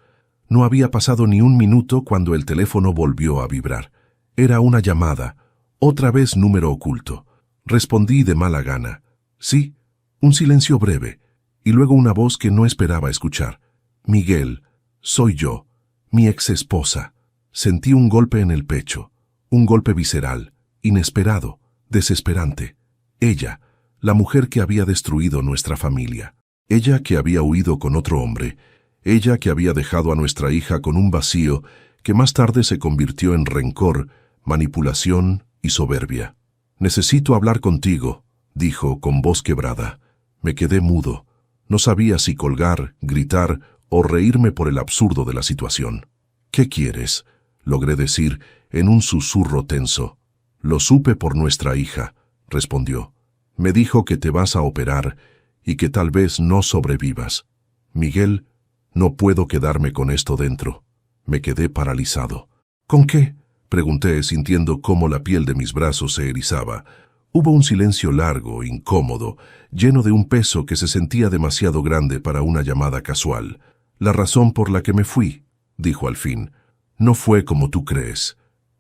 No había pasado ni un minuto cuando el teléfono volvió a vibrar. Era una llamada, otra vez número oculto. Respondí de mala gana. Sí, un silencio breve, y luego una voz que no esperaba escuchar. Miguel, soy yo, mi exesposa. Sentí un golpe en el pecho, un golpe visceral, inesperado, desesperante. Ella, la mujer que había destruido nuestra familia. Ella que había huido con otro hombre. Ella que había dejado a nuestra hija con un vacío que más tarde se convirtió en rencor, manipulación y soberbia. Necesito hablar contigo, dijo con voz quebrada. Me quedé mudo. No sabía si colgar, gritar o reírme por el absurdo de la situación. ¿Qué quieres?, logré decir en un susurro tenso. Lo supe por nuestra hija, respondió. Me dijo que te vas a operar y que tal vez no sobrevivas. Miguel, no puedo quedarme con esto dentro. Me quedé paralizado. ¿Con qué?, pregunté, sintiendo cómo la piel de mis brazos se erizaba. Hubo un silencio largo, incómodo, lleno de un peso que se sentía demasiado grande para una llamada casual. La razón por la que me fui, dijo al fin, no fue como tú crees.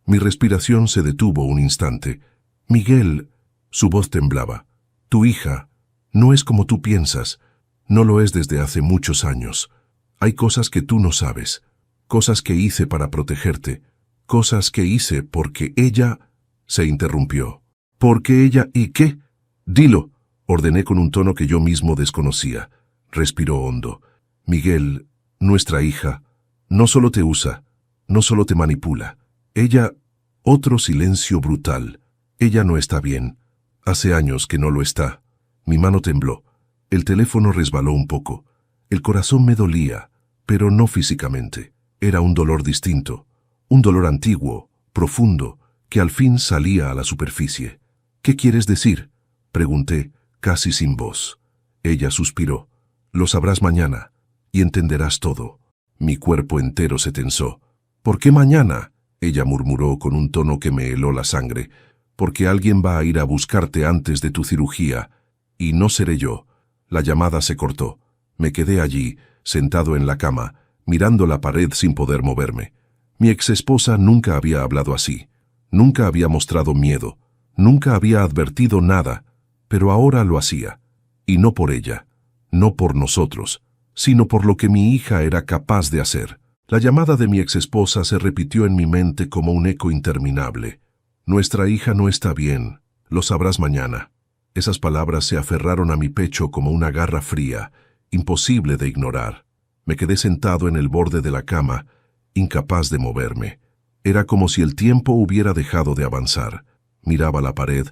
Mi respiración se detuvo un instante. Miguel, su voz temblaba. Tu hija no es como tú piensas. No lo es desde hace muchos años. Hay cosas que tú no sabes, cosas que hice para protegerte, cosas que hice porque ella... Se interrumpió. ¿Porque ella y qué? Dilo, ordené con un tono que yo mismo desconocía. Respiró hondo. Miguel, nuestra hija, no solo te usa, no solo te manipula. Ella... Otro silencio brutal. Ella no está bien. Hace años que no lo está. Mi mano tembló. El teléfono resbaló un poco. El corazón me dolía, pero no físicamente. Era un dolor distinto, un dolor antiguo, profundo, que al fin salía a la superficie. ¿Qué quieres decir?, pregunté, casi sin voz. Ella suspiró. Lo sabrás mañana, y entenderás todo. Mi cuerpo entero se tensó. ¿Por qué mañana? Ella murmuró con un tono que me heló la sangre. Porque alguien va a ir a buscarte antes de tu cirugía, y no seré yo. La llamada se cortó. Me quedé allí, sentado en la cama, mirando la pared sin poder moverme. Mi exesposa nunca había hablado así. Nunca había mostrado miedo. Nunca había advertido nada. Pero ahora lo hacía. Y no por ella, no por nosotros, sino por lo que mi hija era capaz de hacer. La llamada de mi exesposa se repitió en mi mente como un eco interminable. Nuestra hija no está bien, lo sabrás mañana. Esas palabras se aferraron a mi pecho como una garra fría, imposible de ignorar. Me quedé sentado en el borde de la cama, incapaz de moverme. Era como si el tiempo hubiera dejado de avanzar. Miraba la pared,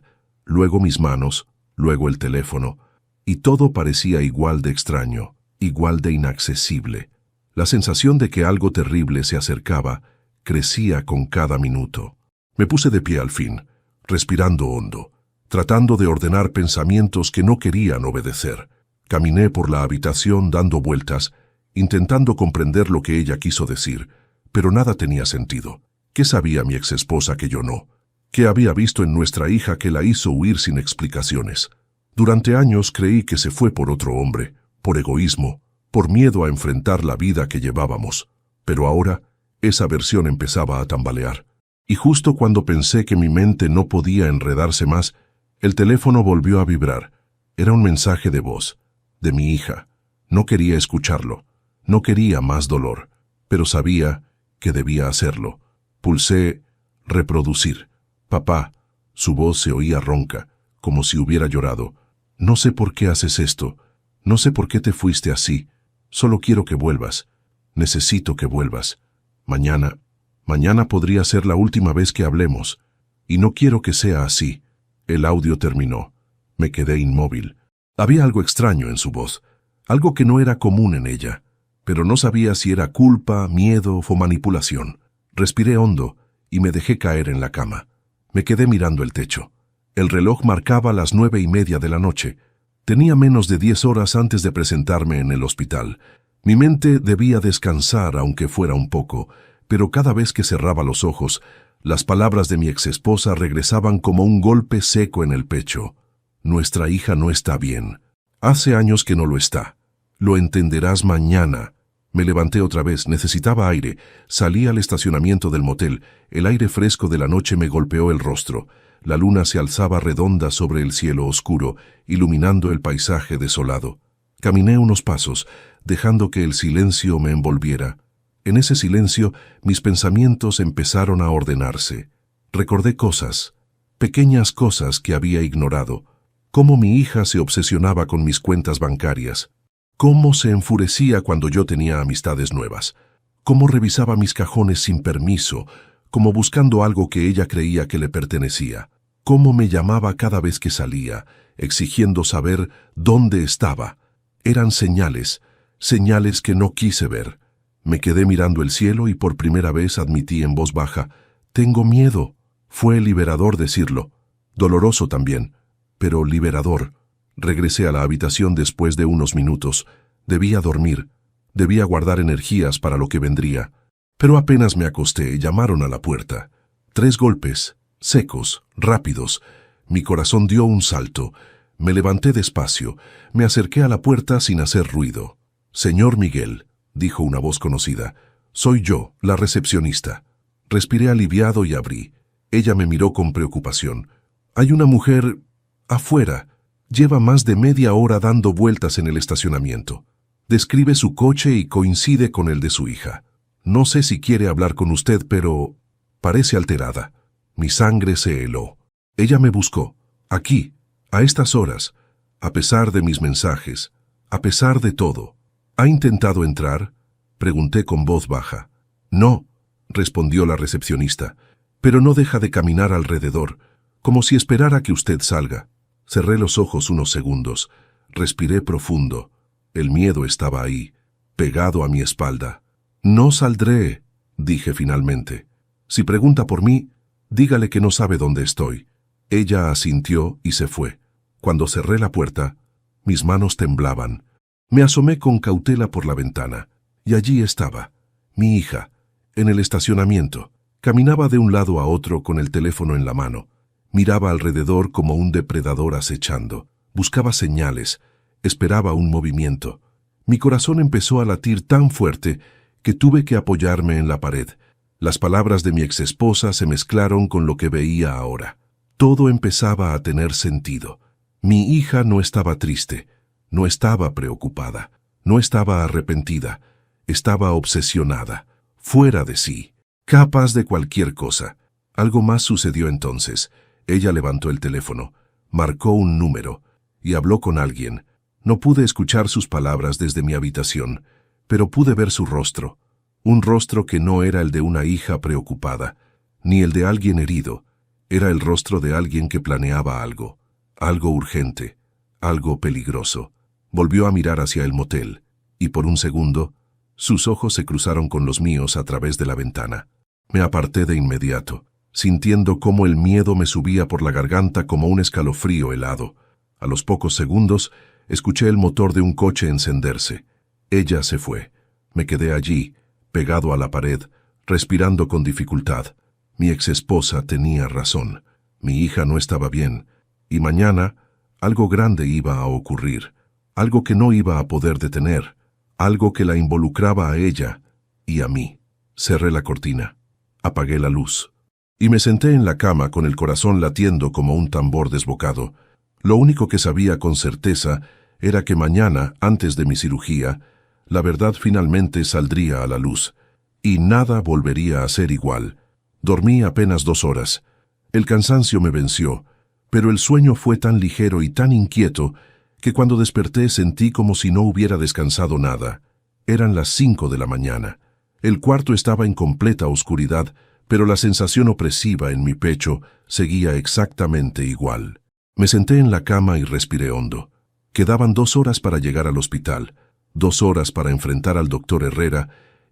luego mis manos, luego el teléfono, y todo parecía igual de extraño, igual de inaccesible. La sensación de que algo terrible se acercaba crecía con cada minuto. Me puse de pie al fin, respirando hondo, tratando de ordenar pensamientos que no querían obedecer. Caminé por la habitación dando vueltas, intentando comprender lo que ella quiso decir, pero nada tenía sentido. ¿Qué sabía mi exesposa que yo no? ¿Qué había visto en nuestra hija que la hizo huir sin explicaciones? Durante años creí que se fue por otro hombre, por egoísmo, por miedo a enfrentar la vida que llevábamos. Pero ahora, esa versión empezaba a tambalear. Y justo cuando pensé que mi mente no podía enredarse más, el teléfono volvió a vibrar. Era un mensaje de voz, de mi hija. No quería escucharlo, no quería más dolor, pero sabía que debía hacerlo. Pulsé reproducir. Papá, su voz se oía ronca, como si hubiera llorado. No sé por qué haces esto, no sé por qué te fuiste así, solo quiero que vuelvas. Necesito que vuelvas. Mañana podría ser la última vez que hablemos, y no quiero que sea así. El audio terminó. Me quedé inmóvil. Había algo extraño en su voz, algo que no era común en ella, pero no sabía si era culpa, miedo o manipulación. Respiré hondo y me dejé caer en la cama. Me quedé mirando el techo. El reloj marcaba las 9:30 de la noche. Tenía menos de 10 horas antes de presentarme en el hospital. Mi mente debía descansar, aunque fuera un poco, pero cada vez que cerraba los ojos, las palabras de mi exesposa regresaban como un golpe seco en el pecho. Nuestra hija no está bien. Hace años que no lo está. Lo entenderás mañana. Me levanté otra vez, necesitaba aire. Salí al estacionamiento del motel. El aire fresco de la noche me golpeó el rostro. La luna se alzaba redonda sobre el cielo oscuro, iluminando el paisaje desolado. Caminé unos pasos, dejando que el silencio me envolviera. En ese silencio, mis pensamientos empezaron a ordenarse. Recordé cosas, pequeñas cosas que había ignorado. Cómo mi hija se obsesionaba con mis cuentas bancarias. Cómo se enfurecía cuando yo tenía amistades nuevas. Cómo revisaba mis cajones sin permiso, como buscando algo que ella creía que le pertenecía. Cómo me llamaba cada vez que salía, exigiendo saber dónde estaba. Eran señales, señales que no quise ver. Me quedé mirando el cielo y por primera vez admití en voz baja, «Tengo miedo». Fue liberador decirlo. Doloroso también, pero liberador. Regresé a la habitación después de unos minutos. Debía dormir. Debía guardar energías para lo que vendría. Pero apenas me acosté, llamaron a la puerta. 3 golpes, secos, rápidos. Mi corazón dio un salto. Me levanté despacio. Me acerqué a la puerta sin hacer ruido. «Señor Miguel», dijo una voz conocida. «Soy yo, la recepcionista». Respiré aliviado y abrí. Ella me miró con preocupación. «Hay una mujer afuera. Lleva más de media hora dando vueltas en el estacionamiento. Describe su coche y coincide con el de su hija. No sé si quiere hablar con usted, pero parece alterada». Mi sangre se heló. Ella me buscó, aquí, a estas horas, a pesar de mis mensajes, a pesar de todo. ¿Ha intentado entrar?, pregunté con voz baja. «No», respondió la recepcionista, «pero no deja de caminar alrededor, como si esperara que usted salga». Cerré los ojos unos segundos, respiré profundo. El miedo estaba ahí, pegado a mi espalda. «No saldré», dije finalmente. «Si pregunta por mí, dígale que no sabe dónde estoy». Ella asintió y se fue. Cuando cerré la puerta, mis manos temblaban. Me asomé con cautela por la ventana, y allí estaba, mi hija, en el estacionamiento. Caminaba de un lado a otro con el teléfono en la mano. Miraba alrededor como un depredador acechando. Buscaba señales, esperaba un movimiento. Mi corazón empezó a latir tan fuerte que tuve que apoyarme en la pared. Las palabras de mi exesposa se mezclaron con lo que veía ahora. Todo empezaba a tener sentido. Mi hija no estaba triste, no estaba preocupada, no estaba arrepentida, estaba obsesionada, fuera de sí, capaz de cualquier cosa. Algo más sucedió entonces. Ella levantó el teléfono, marcó un número y habló con alguien. No pude escuchar sus palabras desde mi habitación, pero pude ver su rostro. Un rostro que no era el de una hija preocupada, ni el de alguien herido. Era el rostro de alguien que planeaba algo, algo urgente, algo peligroso. Volvió a mirar hacia el motel, y por un segundo, sus ojos se cruzaron con los míos a través de la ventana. Me aparté de inmediato, sintiendo cómo el miedo me subía por la garganta como un escalofrío helado. A los pocos segundos, escuché el motor de un coche encenderse. Ella se fue. Me quedé allí, pegado a la pared, respirando con dificultad. Mi exesposa tenía razón. Mi hija no estaba bien, y mañana algo grande iba a ocurrir, algo que no iba a poder detener, algo que la involucraba a ella y a mí. Cerré la cortina, apagué la luz, y me senté en la cama con el corazón latiendo como un tambor desbocado. Lo único que sabía con certeza era que mañana, antes de mi cirugía, la verdad finalmente saldría a la luz, y nada volvería a ser igual. Dormí apenas 2 horas. El cansancio me venció, pero el sueño fue tan ligero y tan inquieto que cuando desperté sentí como si no hubiera descansado nada. Eran las 5 de la mañana. El cuarto estaba en completa oscuridad, pero la sensación opresiva en mi pecho seguía exactamente igual. Me senté en la cama y respiré hondo. Quedaban 2 horas para llegar al hospital, 2 horas para enfrentar al doctor Herrera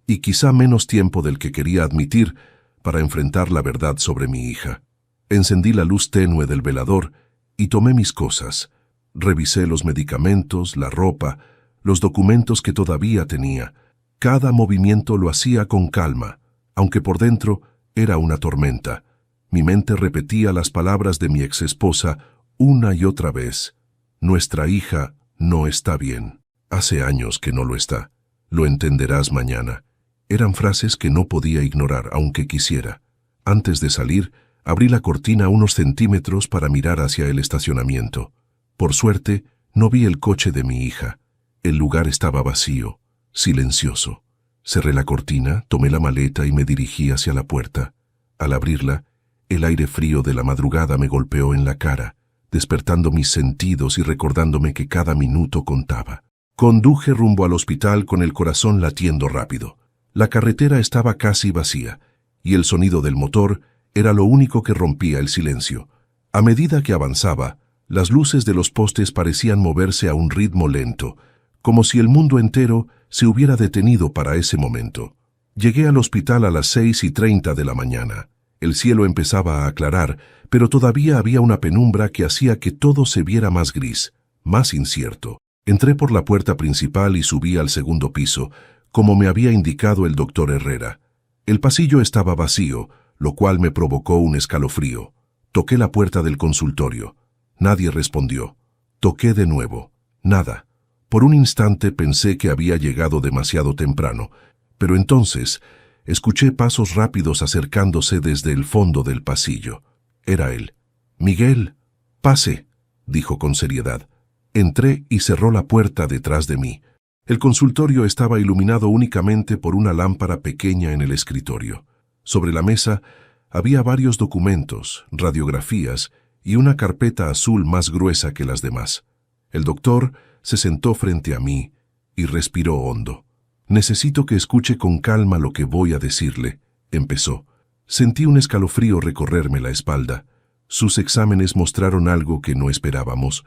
y quizá menos tiempo del que quería admitir para enfrentar la verdad sobre mi hija. Encendí la luz tenue del velador y tomé mis cosas. Revisé los medicamentos, la ropa, los documentos que todavía tenía. Cada movimiento lo hacía con calma, aunque por dentro era una tormenta. Mi mente repetía las palabras de mi exesposa una y otra vez. Nuestra hija no está bien. Hace años que no lo está. Lo entenderás mañana. Eran frases que no podía ignorar, aunque quisiera. Antes de salir, abrí la cortina unos centímetros para mirar hacia el estacionamiento. Por suerte, no vi el coche de mi hija. El lugar estaba vacío, silencioso. Cerré la cortina, tomé la maleta y me dirigí hacia la puerta. Al abrirla, el aire frío de la madrugada me golpeó en la cara, despertando mis sentidos y recordándome que cada minuto contaba. Conduje rumbo al hospital con el corazón latiendo rápido. La carretera estaba casi vacía, y el sonido del motor era lo único que rompía el silencio. A medida que avanzaba, las luces de los postes parecían moverse a un ritmo lento, como si el mundo entero se hubiera detenido para ese momento. Llegué al hospital a las 6:30 de la mañana. El cielo empezaba a aclarar, pero todavía había una penumbra que hacía que todo se viera más gris, más incierto. Entré por la puerta principal y subí al segundo piso, como me había indicado el doctor Herrera. El pasillo estaba vacío, lo cual me provocó un escalofrío. Toqué la puerta del consultorio. Nadie respondió. Toqué de nuevo. Nada. Por un instante pensé que había llegado demasiado temprano, pero entonces escuché pasos rápidos acercándose desde el fondo del pasillo. Era él. «Miguel, pase», dijo con seriedad. Entré y cerró la puerta detrás de mí. El consultorio estaba iluminado únicamente por una lámpara pequeña en el escritorio. Sobre la mesa había varios documentos, radiografías y una carpeta azul más gruesa que las demás. El doctor se sentó frente a mí y respiró hondo. «Necesito que escuche con calma lo que voy a decirle», empezó. Sentí un escalofrío recorrerme la espalda. Sus exámenes mostraron algo que no esperábamos.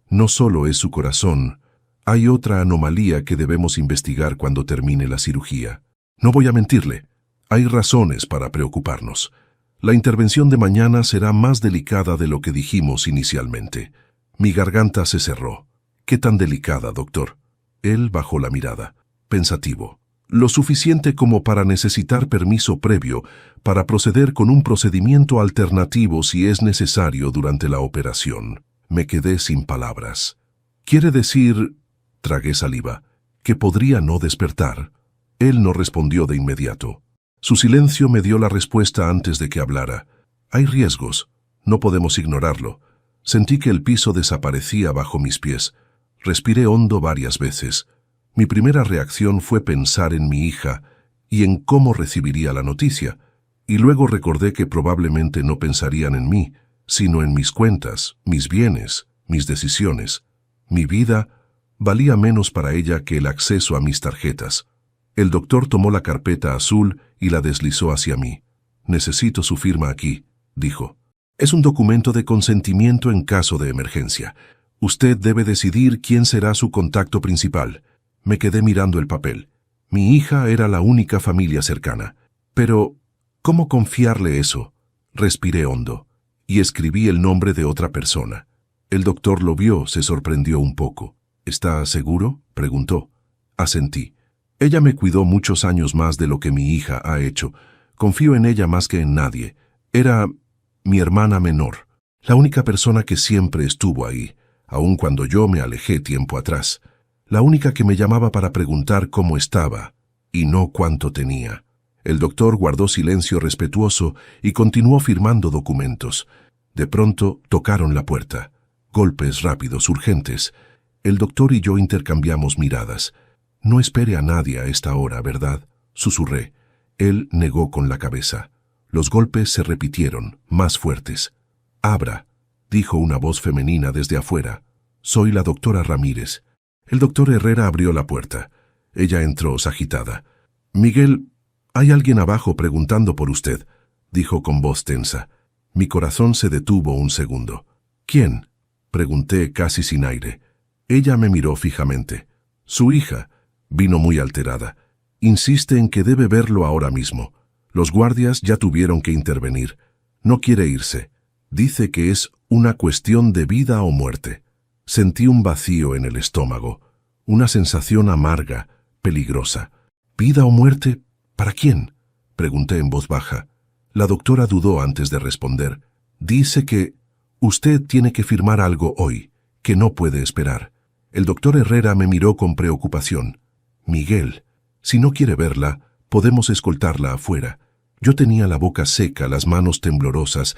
No solo es su corazón, hay otra anomalía que debemos investigar cuando termine la cirugía. No voy a mentirle, hay razones para preocuparnos. La intervención de mañana será más delicada de lo que dijimos inicialmente. Mi garganta se cerró. «¿Qué tan delicada, doctor?» Él bajó la mirada, pensativo. «Lo suficiente como para necesitar permiso previo para proceder con un procedimiento alternativo si es necesario durante la operación». Me quedé sin palabras. «¿Quiere decir...?» Tragué saliva. «¿Que podría no despertar?» Él no respondió de inmediato. Su silencio me dio la respuesta antes de que hablara. «Hay riesgos. No podemos ignorarlo». Sentí que el piso desaparecía bajo mis pies. Respiré hondo varias veces. Mi primera reacción fue pensar en mi hija y en cómo recibiría la noticia, y luego recordé que probablemente no pensarían en mí, sino en mis cuentas, mis bienes, mis decisiones. Mi vida valía menos para ella que el acceso a mis tarjetas. El doctor tomó la carpeta azul y la deslizó hacia mí. «Necesito su firma aquí», dijo. «Es un documento de consentimiento en caso de emergencia. Usted debe decidir quién será su contacto principal». Me quedé mirando el papel. Mi hija era la única familia cercana. Pero, ¿cómo confiarle eso? Respiré hondo y escribí el nombre de otra persona. El doctor lo vio, se sorprendió un poco. «¿Está seguro?», preguntó. Asentí. «Ella me cuidó muchos años más de lo que mi hija ha hecho. Confío en ella más que en nadie. Era mi hermana menor, la única persona que siempre estuvo ahí, aun cuando yo me alejé tiempo atrás. La única que me llamaba para preguntar cómo estaba, y no cuánto tenía». El doctor guardó silencio respetuoso y continuó firmando documentos. De pronto tocaron la puerta. Golpes rápidos, urgentes. El doctor y yo intercambiamos miradas. «No espere a nadie a esta hora, ¿verdad?», susurré. Él negó con la cabeza. Los golpes se repitieron, más fuertes. «Abra», dijo una voz femenina desde afuera. «Soy la doctora Ramírez». El doctor Herrera abrió la puerta. Ella entró agitada. «Miguel, hay alguien abajo preguntando por usted», dijo con voz tensa. Mi corazón se detuvo un segundo. «¿Quién?», pregunté casi sin aire. Ella me miró fijamente. «Su hija». Vino muy alterada. «Insiste en que debe verlo ahora mismo. Los guardias ya tuvieron que intervenir. No quiere irse. Dice que es una cuestión de vida o muerte». Sentí un vacío en el estómago, una sensación amarga, peligrosa. «¿Vida o muerte? ¿Para quién?», pregunté en voz baja. La doctora dudó antes de responder. «Dice que usted tiene que firmar algo hoy, que no puede esperar». El doctor Herrera me miró con preocupación. «Miguel, si no quiere verla, podemos escoltarla afuera». Yo tenía la boca seca, las manos temblorosas,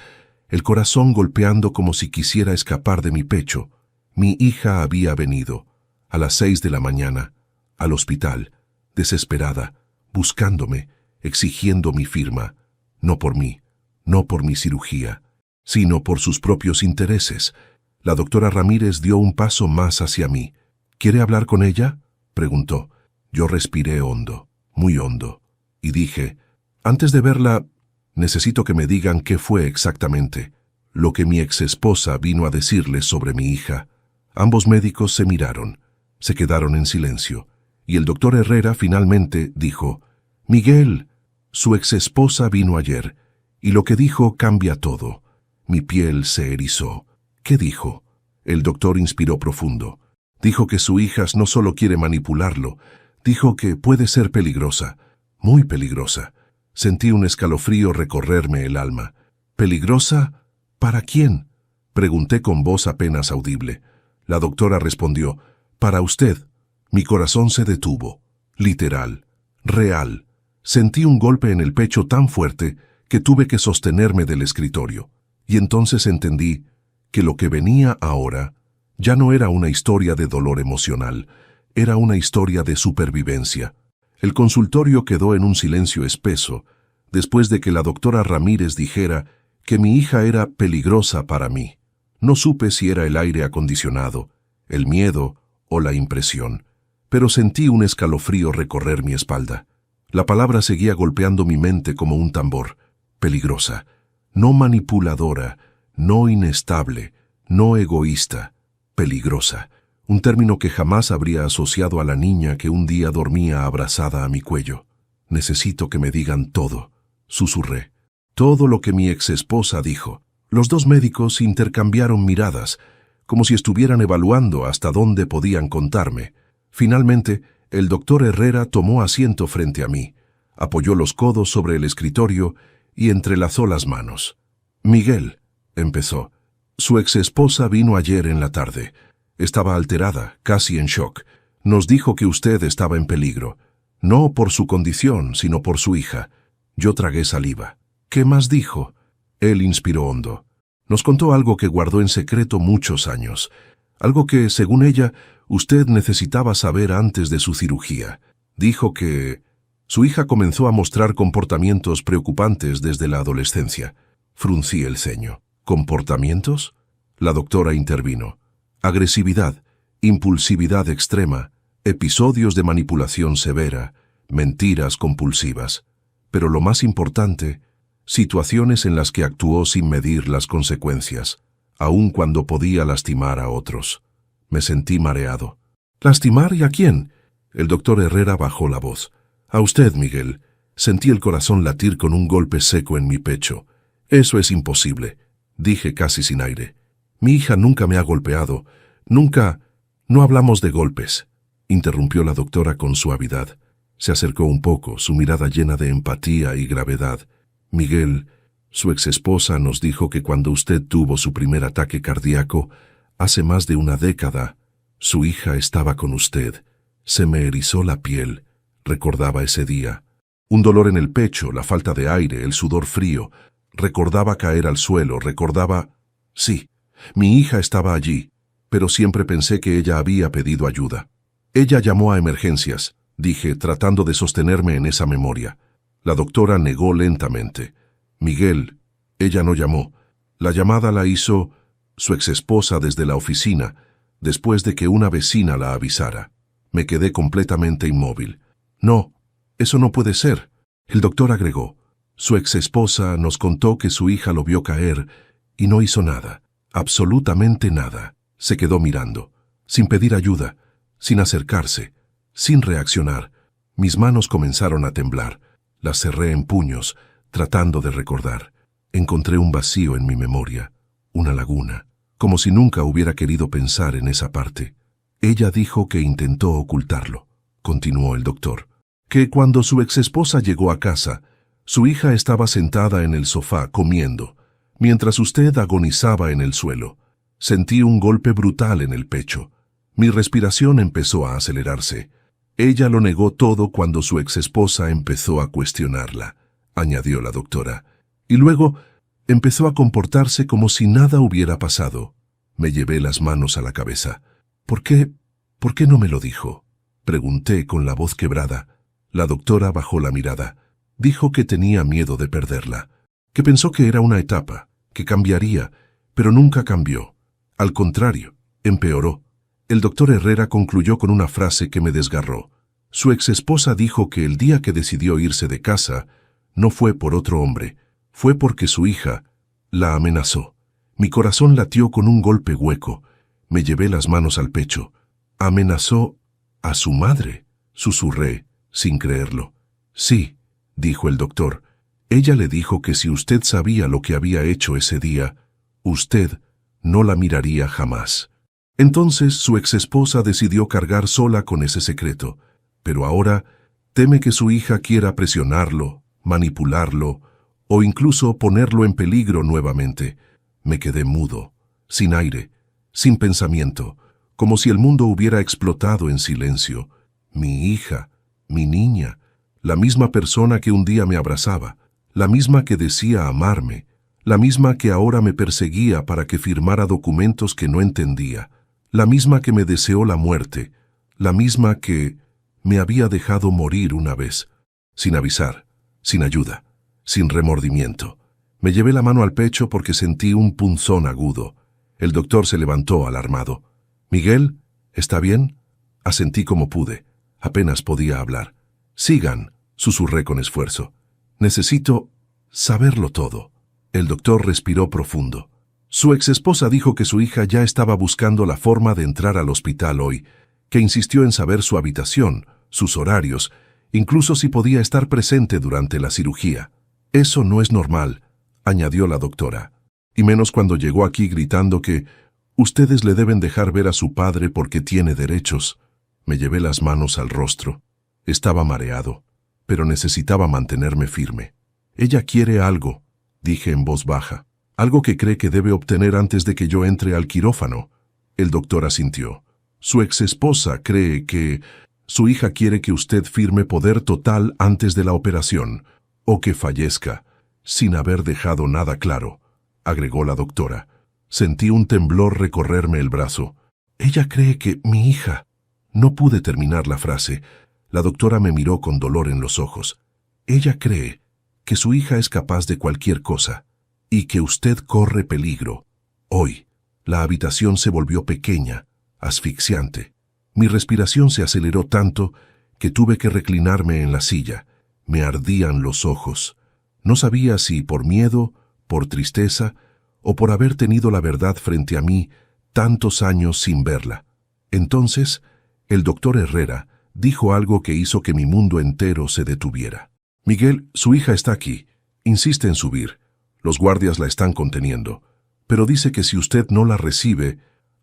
el corazón golpeando como si quisiera escapar de mi pecho. Mi hija había venido, a las 6 de la mañana, al hospital, desesperada, buscándome, exigiendo mi firma, no por mí, no por mi cirugía, sino por sus propios intereses. La doctora Ramírez dio un paso más hacia mí. «¿Quiere hablar con ella?», preguntó. Yo respiré hondo, muy hondo, y dije: «Antes de verla, necesito que me digan qué fue exactamente, lo que mi exesposa vino a decirles sobre mi hija». Ambos médicos se miraron, se quedaron en silencio, y el doctor Herrera finalmente dijo: «Miguel, su exesposa vino ayer, y lo que dijo cambia todo». Mi piel se erizó. «¿Qué dijo?». El doctor inspiró profundo. Dijo que su hija no solo quiere manipularlo, dijo que puede ser peligrosa, muy peligrosa. Sentí un escalofrío recorrerme el alma. «¿Peligrosa? ¿Para quién?», pregunté con voz apenas audible. La doctora respondió: «Para usted». Mi corazón se detuvo. Literal. Real. Sentí un golpe en el pecho tan fuerte que tuve que sostenerme del escritorio. Y entonces entendí que lo que venía ahora ya no era una historia de dolor emocional, era una historia de supervivencia. El consultorio quedó en un silencio espeso, después de que la doctora Ramírez dijera que mi hija era peligrosa para mí. No supe si era el aire acondicionado, el miedo o la impresión, pero sentí un escalofrío recorrer mi espalda. La palabra seguía golpeando mi mente como un tambor. Peligrosa, no manipuladora, no inestable, no egoísta. Peligrosa, un término que jamás habría asociado a la niña que un día dormía abrazada a mi cuello. «Necesito que me digan todo», susurré. «Todo lo que mi exesposa dijo». Los dos médicos intercambiaron miradas. como si estuvieran evaluando hasta dónde podían contarme. Finalmente, el doctor Herrera tomó asiento frente a mí, apoyó los codos sobre el escritorio y entrelazó las manos. «Miguel», empezó, «su exesposa vino ayer en la tarde. Estaba alterada, casi en shock. Nos dijo que usted estaba en peligro. No por su condición, sino por su hija». Yo tragué saliva. «¿Qué más dijo?» Él inspiró hondo. Nos contó algo que guardó en secreto muchos años. Algo que, según ella, usted necesitaba saber antes de su cirugía. Dijo que su hija comenzó a mostrar comportamientos preocupantes desde la adolescencia. Fruncí el ceño. ¿Comportamientos? La doctora intervino. Agresividad, impulsividad extrema, episodios de manipulación severa, mentiras compulsivas. Pero lo más importante, situaciones en las que actuó sin medir las consecuencias, aun cuando podía lastimar a otros. Me sentí mareado. ¿Lastimar y a quién? El doctor Herrera bajó la voz. A usted, Miguel. Sentí el corazón latir con un golpe seco en mi pecho. Eso es imposible, dije casi sin aire. Mi hija nunca me ha golpeado. Nunca. No hablamos de golpes, interrumpió la doctora con suavidad. Se acercó un poco, su mirada llena de empatía y gravedad. Miguel, su exesposa nos dijo que cuando usted tuvo su primer ataque cardíaco, hace más de una década, su hija estaba con usted. Se me erizó la piel. Recordaba ese día. Un dolor en el pecho, la falta de aire, el sudor frío. Recordaba caer al suelo, recordaba... Sí, mi hija estaba allí, pero siempre pensé que ella había pedido ayuda. Ella llamó a emergencias, dije, tratando de sostenerme en esa memoria. La doctora negó lentamente. Miguel, ella no llamó. La llamada la hizo su exesposa desde la oficina, después de que una vecina la avisara. Me quedé completamente inmóvil. No, eso no puede ser. El doctor agregó. Su exesposa nos contó que su hija lo vio caer y no hizo nada, absolutamente nada. Se quedó mirando, sin pedir ayuda, sin acercarse, sin reaccionar. Mis manos comenzaron a temblar. Las cerré en puños, tratando de recordar. Encontré un vacío en mi memoria, una laguna, como si nunca hubiera querido pensar en esa parte. Ella dijo que intentó ocultarlo, continuó el doctor, que cuando su exesposa llegó a casa, su hija estaba sentada en el sofá comiendo, mientras usted agonizaba en el suelo. Sentí un golpe brutal en el pecho. Mi respiración empezó a acelerarse. Ella lo negó todo cuando su exesposa empezó a cuestionarla, añadió la doctora. Y luego empezó a comportarse como si nada hubiera pasado. Me llevé las manos a la cabeza. ¿Por qué no me lo dijo?, pregunté con la voz quebrada. La doctora bajó la mirada. Dijo que tenía miedo de perderla, que pensó que era una etapa, que cambiaría, pero nunca cambió. Al contrario, empeoró. El doctor Herrera concluyó con una frase que me desgarró. Su exesposa dijo que el día que decidió irse de casa no fue por otro hombre, fue porque su hija la amenazó. Mi corazón latió con un golpe hueco. Me llevé las manos al pecho. ¿Amenazó a su madre?, susurré, sin creerlo. Sí, dijo el doctor. Ella le dijo que si usted sabía lo que había hecho ese día, usted no la miraría jamás. Entonces su exesposa decidió cargar sola con ese secreto, pero ahora teme que su hija quiera presionarlo, manipularlo o incluso ponerlo en peligro nuevamente. Me quedé mudo, sin aire, sin pensamiento, como si el mundo hubiera explotado en silencio. Mi hija, mi niña, la misma persona que un día me abrazaba, la misma que decía amarme, la misma que ahora me perseguía para que firmara documentos que no entendía, la misma que me deseó la muerte, la misma que me había dejado morir una vez, sin avisar, sin ayuda, sin remordimiento. Me llevé la mano al pecho porque sentí un punzón agudo. El doctor se levantó alarmado. «Miguel, ¿está bien?», asentí como pude. Apenas podía hablar. «Sigan», susurré con esfuerzo. «Necesito saberlo todo». El doctor respiró profundo. Su exesposa dijo que su hija ya estaba buscando la forma de entrar al hospital hoy, que insistió en saber su habitación, sus horarios, incluso si podía estar presente durante la cirugía. «Eso no es normal», añadió la doctora, «y menos cuando llegó aquí gritando que Ustedes le deben dejar ver a su padre porque tiene derechos. Me llevé las manos al rostro. Estaba mareado, pero necesitaba mantenerme firme. Ella quiere algo, dije en voz baja. Algo que cree que debe obtener antes de que yo entre al quirófano. El doctor asintió. Su exesposa cree que su hija quiere que usted firme poder total antes de la operación, o que fallezca, sin haber dejado nada claro, agregó la doctora. Sentí un temblor recorrerme el brazo. Ella cree que mi hija... No pude terminar la frase. La doctora me miró con dolor en los ojos. Ella cree que su hija es capaz de cualquier cosa y que usted corre peligro. Hoy, la habitación se volvió pequeña, asfixiante. Mi respiración se aceleró tanto que tuve que reclinarme en la silla. Me ardían los ojos. No sabía si por miedo, por tristeza o por haber tenido la verdad frente a mí tantos años sin verla. Entonces, el doctor Herrera dijo algo que hizo que mi mundo entero se detuviera. Miguel, su hija está aquí. Insiste en subir. Los guardias la están conteniendo. Pero dice que si usted no la recibe,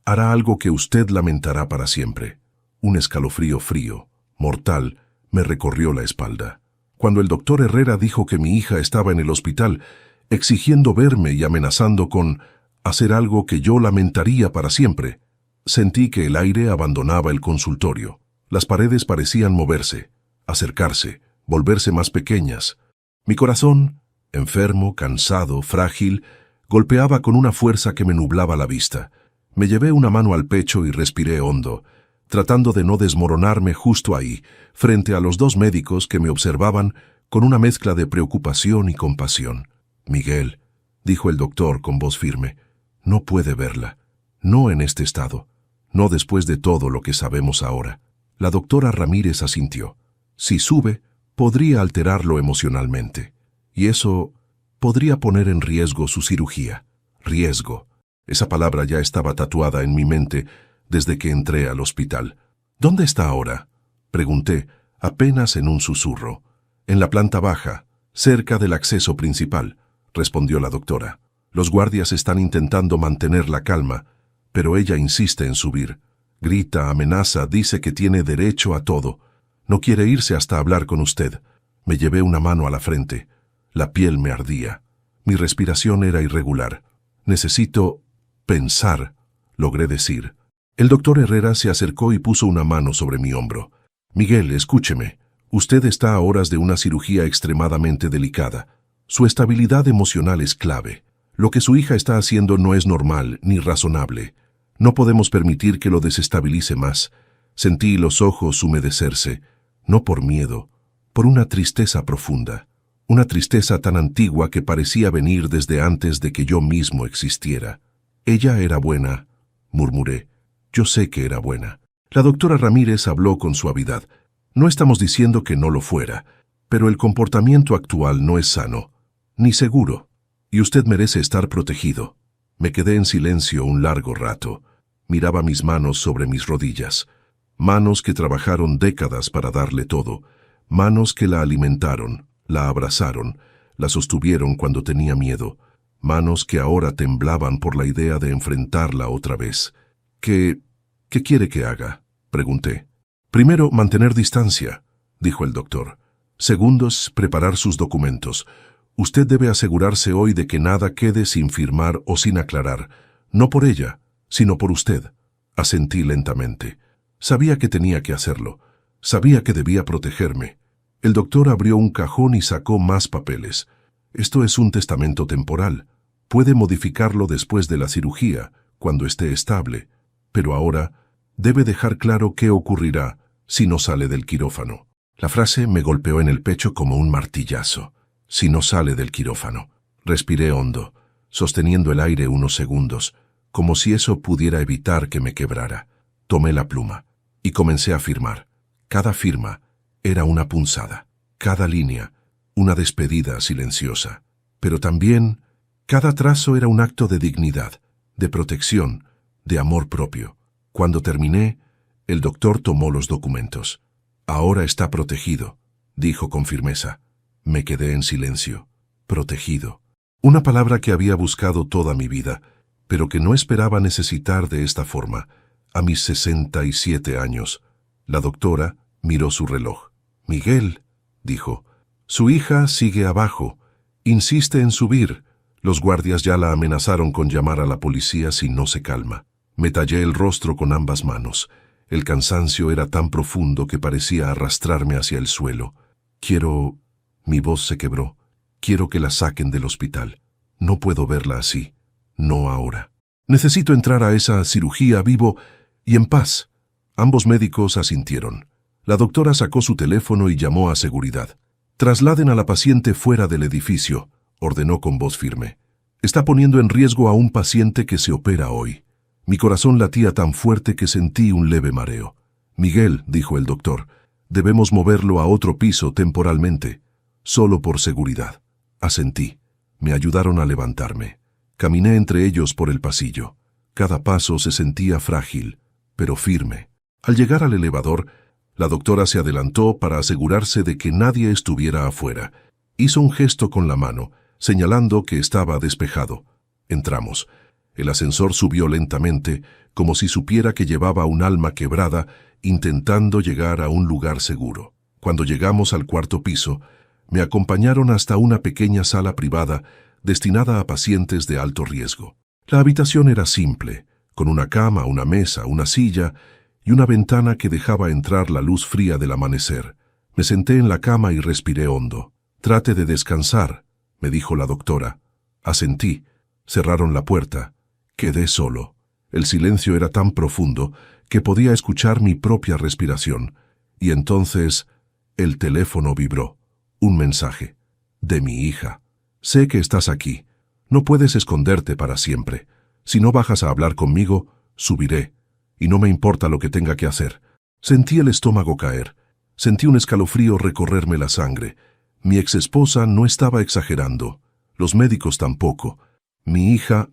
hará algo que usted lamentará para siempre. Un escalofrío frío, mortal, me recorrió la espalda. Cuando el doctor Herrera dijo que mi hija estaba en el hospital, exigiendo verme y amenazando con hacer algo que yo lamentaría para siempre, sentí que el aire abandonaba el consultorio. Las paredes parecían moverse, acercarse, volverse más pequeñas. Mi corazón, enfermo, cansado, frágil, golpeaba con una fuerza que me nublaba la vista. Me llevé una mano al pecho y respiré hondo, tratando de no desmoronarme justo ahí, frente a los dos médicos que me observaban con una mezcla de preocupación y compasión. Miguel, dijo el doctor con voz firme, no puede verla, no en este estado, no después de todo lo que sabemos ahora. La doctora Ramírez asintió. Si sube, podría alterarlo emocionalmente, y eso podría poner en riesgo su cirugía. Riesgo. Esa palabra ya estaba tatuada en mi mente desde que entré al hospital. ¿Dónde está ahora?, pregunté, apenas en un susurro. En la planta baja, cerca del acceso principal, respondió la doctora. Los guardias están intentando mantener la calma, pero ella insiste en subir. Grita, amenaza, dice que tiene derecho a todo. No quiere irse hasta hablar con usted. Me llevé una mano a la frente. La piel me ardía. Mi respiración era irregular. Necesito pensar, logré decir. El doctor Herrera se acercó y puso una mano sobre mi hombro. Miguel, escúcheme. Usted está a horas de una cirugía extremadamente delicada. Su estabilidad emocional es clave. Lo que su hija está haciendo no es normal ni razonable. No podemos permitir que lo desestabilice más. Sentí los ojos humedecerse, no por miedo, por una tristeza profunda. Una tristeza tan antigua que parecía venir desde antes de que yo mismo existiera. Ella era buena, murmuré. Yo sé que era buena. La doctora Ramírez habló con suavidad. No estamos diciendo que no lo fuera, pero el comportamiento actual no es sano, ni seguro, y usted merece estar protegido. Me quedé en silencio un largo rato. Miraba mis manos sobre mis rodillas. Manos que trabajaron décadas para darle todo. Manos que la alimentaron, la abrazaron, la sostuvieron cuando tenía miedo. Manos que ahora temblaban por la idea de enfrentarla otra vez. ¿Qué quiere que haga?, pregunté. Primero, mantener distancia, dijo el doctor. Segundo, preparar sus documentos. Usted debe asegurarse hoy de que nada quede sin firmar o sin aclarar. No por ella, sino por usted. Asentí lentamente. Sabía que tenía que hacerlo. Sabía que debía protegerme. El doctor abrió un cajón y sacó más papeles. Esto es un testamento temporal. Puede modificarlo después de la cirugía, cuando esté estable. Pero ahora debe dejar claro qué ocurrirá si no sale del quirófano. La frase me golpeó en el pecho como un martillazo. Si no sale del quirófano. Respiré hondo, sosteniendo el aire unos segundos, como si eso pudiera evitar que me quebrara. Tomé la pluma y comencé a firmar. Cada firma era una punzada, cada línea una despedida silenciosa. Pero también cada trazo era un acto de dignidad, de protección, de amor propio. Cuando terminé, el doctor tomó los documentos. Ahora está protegido, dijo con firmeza. Me quedé en silencio. Protegido. Una palabra que había buscado toda mi vida, pero que no esperaba necesitar de esta forma, a mis 67 años. La doctora miró su reloj. «Miguel», dijo, «su hija sigue abajo. Insiste en subir. Los guardias ya la amenazaron con llamar a la policía si no se calma». Me tallé el rostro con ambas manos. El cansancio era tan profundo que parecía arrastrarme hacia el suelo. «Quiero...» Mi voz se quebró. «Quiero que la saquen del hospital. No puedo verla así. No ahora. Necesito entrar a esa cirugía vivo y en paz». Ambos médicos asintieron. La doctora sacó su teléfono y llamó a seguridad. «Trasladen a la paciente fuera del edificio», ordenó con voz firme. «Está poniendo en riesgo a un paciente que se opera hoy». Mi corazón latía tan fuerte que sentí un leve mareo. «Miguel», dijo el doctor, «debemos moverlo a otro piso temporalmente, solo por seguridad». Asentí. Me ayudaron a levantarme. Caminé entre ellos por el pasillo. Cada paso se sentía frágil, pero firme. Al llegar al elevador, la doctora se adelantó para asegurarse de que nadie estuviera afuera. Hizo un gesto con la mano, señalando que estaba despejado. Entramos. El ascensor subió lentamente, como si supiera que llevaba un alma quebrada, intentando llegar a un lugar seguro. Cuando llegamos al cuarto piso, me acompañaron hasta una pequeña sala privada destinada a pacientes de alto riesgo. La habitación era simple, con una cama, una mesa, una silla y una ventana que dejaba entrar la luz fría del amanecer. Me senté en la cama y respiré hondo. «Trate de descansar», me dijo la doctora. Asentí. Cerraron la puerta. Quedé solo. El silencio era tan profundo que podía escuchar mi propia respiración. Y entonces el teléfono vibró. Un mensaje. De mi hija. «Sé que estás aquí. No puedes esconderte para siempre. Si no bajas a hablar conmigo, subiré. Y no me importa lo que tenga que hacer». Sentí el estómago caer. Sentí un escalofrío recorrerme la sangre. Mi exesposa no estaba exagerando. Los médicos tampoco. Mi hija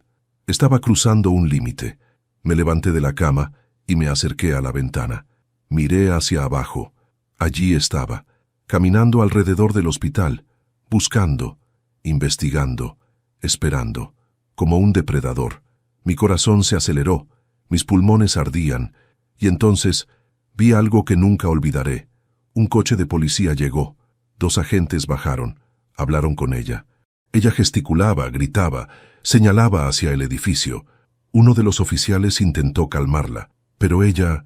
estaba cruzando un límite. Me levanté de la cama y me acerqué a la ventana. Miré hacia abajo. Allí estaba, caminando alrededor del hospital, buscando, investigando, esperando, como un depredador. Mi corazón se aceleró, mis pulmones ardían, y entonces vi algo que nunca olvidaré. Un coche de policía llegó. 2 agentes bajaron, hablaron con ella. Ella gesticulaba, gritaba, señalaba hacia el edificio. Uno de los oficiales intentó calmarla, pero ella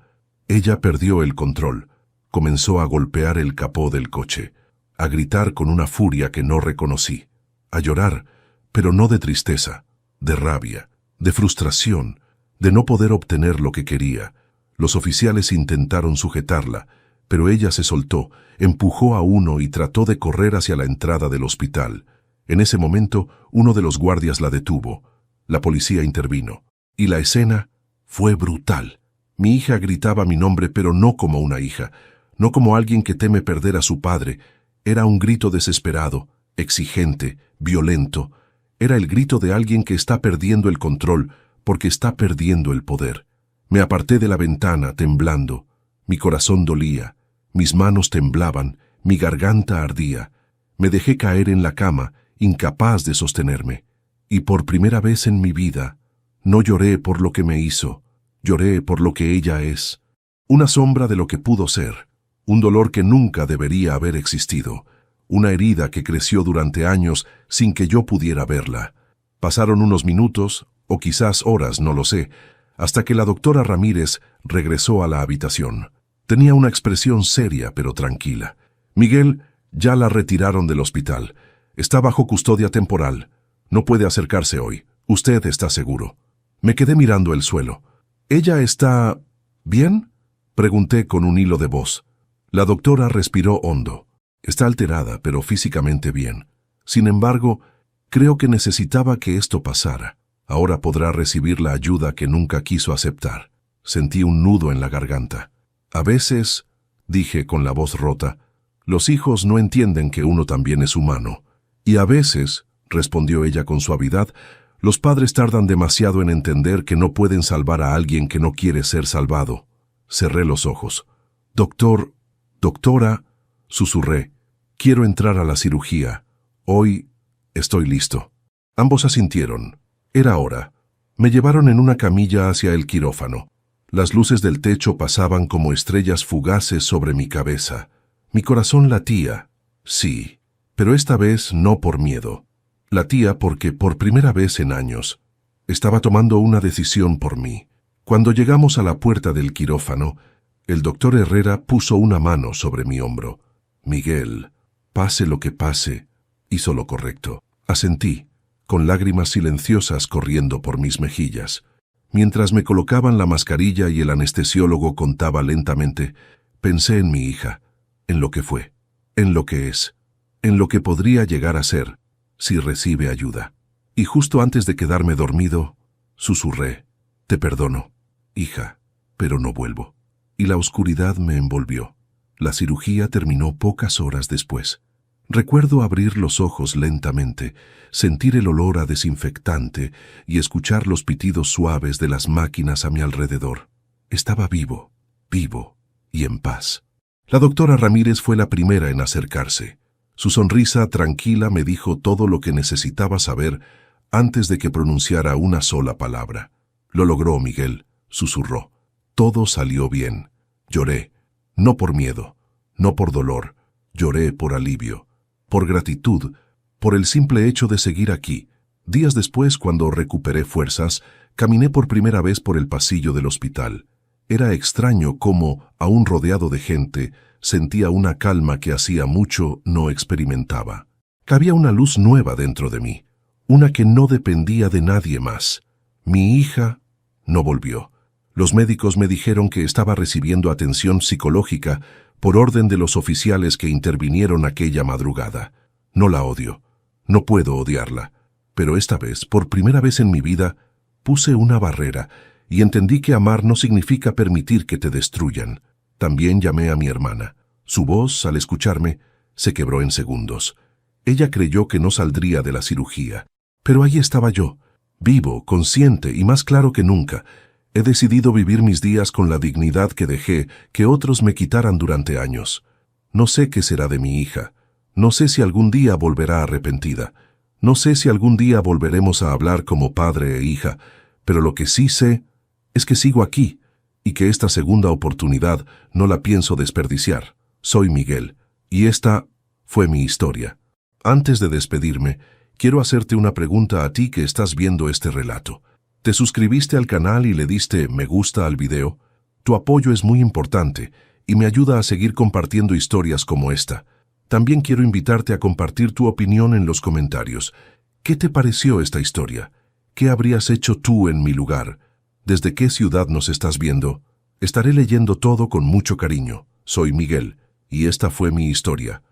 perdió el control. Comenzó a golpear el capó del coche, a gritar con una furia que no reconocí, a llorar, pero no de tristeza, de rabia, de frustración, de no poder obtener lo que quería. Los oficiales intentaron sujetarla, pero ella se soltó, empujó a uno y trató de correr hacia la entrada del hospital. En ese momento, uno de los guardias la detuvo. La policía intervino. Y la escena fue brutal. Mi hija gritaba mi nombre, pero no como una hija, no como alguien que teme perder a su padre. Era un grito desesperado, exigente, violento. Era el grito de alguien que está perdiendo el control porque está perdiendo el poder. Me aparté de la ventana, temblando. Mi corazón dolía, mis manos temblaban, mi garganta ardía. Me dejé caer en la cama, incapaz de sostenerme. Y por primera vez en mi vida, no lloré por lo que me hizo, lloré por lo que ella es. Una sombra de lo que pudo ser, un dolor que nunca debería haber existido, una herida que creció durante años sin que yo pudiera verla. Pasaron unos minutos, o quizás horas, no lo sé, hasta que la doctora Ramírez regresó a la habitación. Tenía una expresión seria pero tranquila. «Miguel, ya la retiraron del hospital. Está bajo custodia temporal. No puede acercarse hoy. Usted está seguro». Me quedé mirando el suelo. «¿Ella está bien?», pregunté con un hilo de voz. La doctora respiró hondo. «Está alterada, pero físicamente bien. Sin embargo, creo que necesitaba que esto pasara. Ahora podrá recibir la ayuda que nunca quiso aceptar». Sentí un nudo en la garganta. «A veces», dije con la voz rota, «los hijos no entienden que uno también es humano». «Y a veces», respondió ella con suavidad, «los padres tardan demasiado en entender que no pueden salvar a alguien que no quiere ser salvado». Cerré los ojos. «Doctora», susurré, «quiero entrar a la cirugía. Hoy estoy listo». Ambos asintieron. Era hora. Me llevaron en una camilla hacia el quirófano. Las luces del techo pasaban como estrellas fugaces sobre mi cabeza. Mi corazón latía, sí, pero esta vez no por miedo. Latía porque por primera vez en años estaba tomando una decisión por mí. Cuando llegamos a la puerta del quirófano, el doctor Herrera puso una mano sobre mi hombro. Miguel, pase lo que pase, hizo lo correcto. Asentí, con lágrimas silenciosas corriendo por mis mejillas. Mientras me colocaban la mascarilla y el anestesiólogo contaba lentamente, pensé en mi hija, en lo que fue, en lo que es, en lo que podría llegar a ser, si recibe ayuda. Y justo antes de quedarme dormido, susurré, te perdono, hija, pero no vuelvo. Y la oscuridad me envolvió. La cirugía terminó pocas horas después. Recuerdo abrir los ojos lentamente, sentir el olor a desinfectante y escuchar los pitidos suaves de las máquinas a mi alrededor. Estaba vivo y en paz. La doctora Ramírez fue la primera en acercarse. Su sonrisa tranquila me dijo todo lo que necesitaba saber antes de que pronunciara una sola palabra. Lo logró, Miguel, susurró. Todo salió bien. Lloré, no por miedo, no por dolor, lloré por alivio, por gratitud, por el simple hecho de seguir aquí. Días después, cuando recuperé fuerzas, caminé por primera vez por el pasillo del hospital. Era extraño cómo, aún rodeado de gente, sentía una calma que hacía mucho no experimentaba. Había una luz nueva dentro de mí, una que no dependía de nadie más. Mi hija no volvió. Los médicos me dijeron que estaba recibiendo atención psicológica por orden de los oficiales que intervinieron aquella madrugada. No la odio, no puedo odiarla, pero esta vez, por primera vez en mi vida, puse una barrera y entendí que amar no significa permitir que te destruyan. También llamé a mi hermana. Su voz, al escucharme, se quebró en segundos. Ella creyó que no saldría de la cirugía, pero ahí estaba yo, vivo, consciente y más claro que nunca. He decidido vivir mis días con la dignidad que dejé que otros me quitaran durante años. No sé qué será de mi hija. No sé si algún día volverá arrepentida. No sé si algún día volveremos a hablar como padre e hija, pero lo que sí sé es que sigo aquí y que esta segunda oportunidad no la pienso desperdiciar. Soy Miguel, y esta fue mi historia. Antes de despedirme, quiero hacerte una pregunta a ti que estás viendo este relato. ¿Te suscribiste al canal y le diste me gusta al video? Tu apoyo es muy importante y me ayuda a seguir compartiendo historias como esta. También quiero invitarte a compartir tu opinión en los comentarios. ¿Qué te pareció esta historia? ¿Qué habrías hecho tú en mi lugar? ¿Desde qué ciudad nos estás viendo? Estaré leyendo todo con mucho cariño. Soy Miguel, y esta fue mi historia.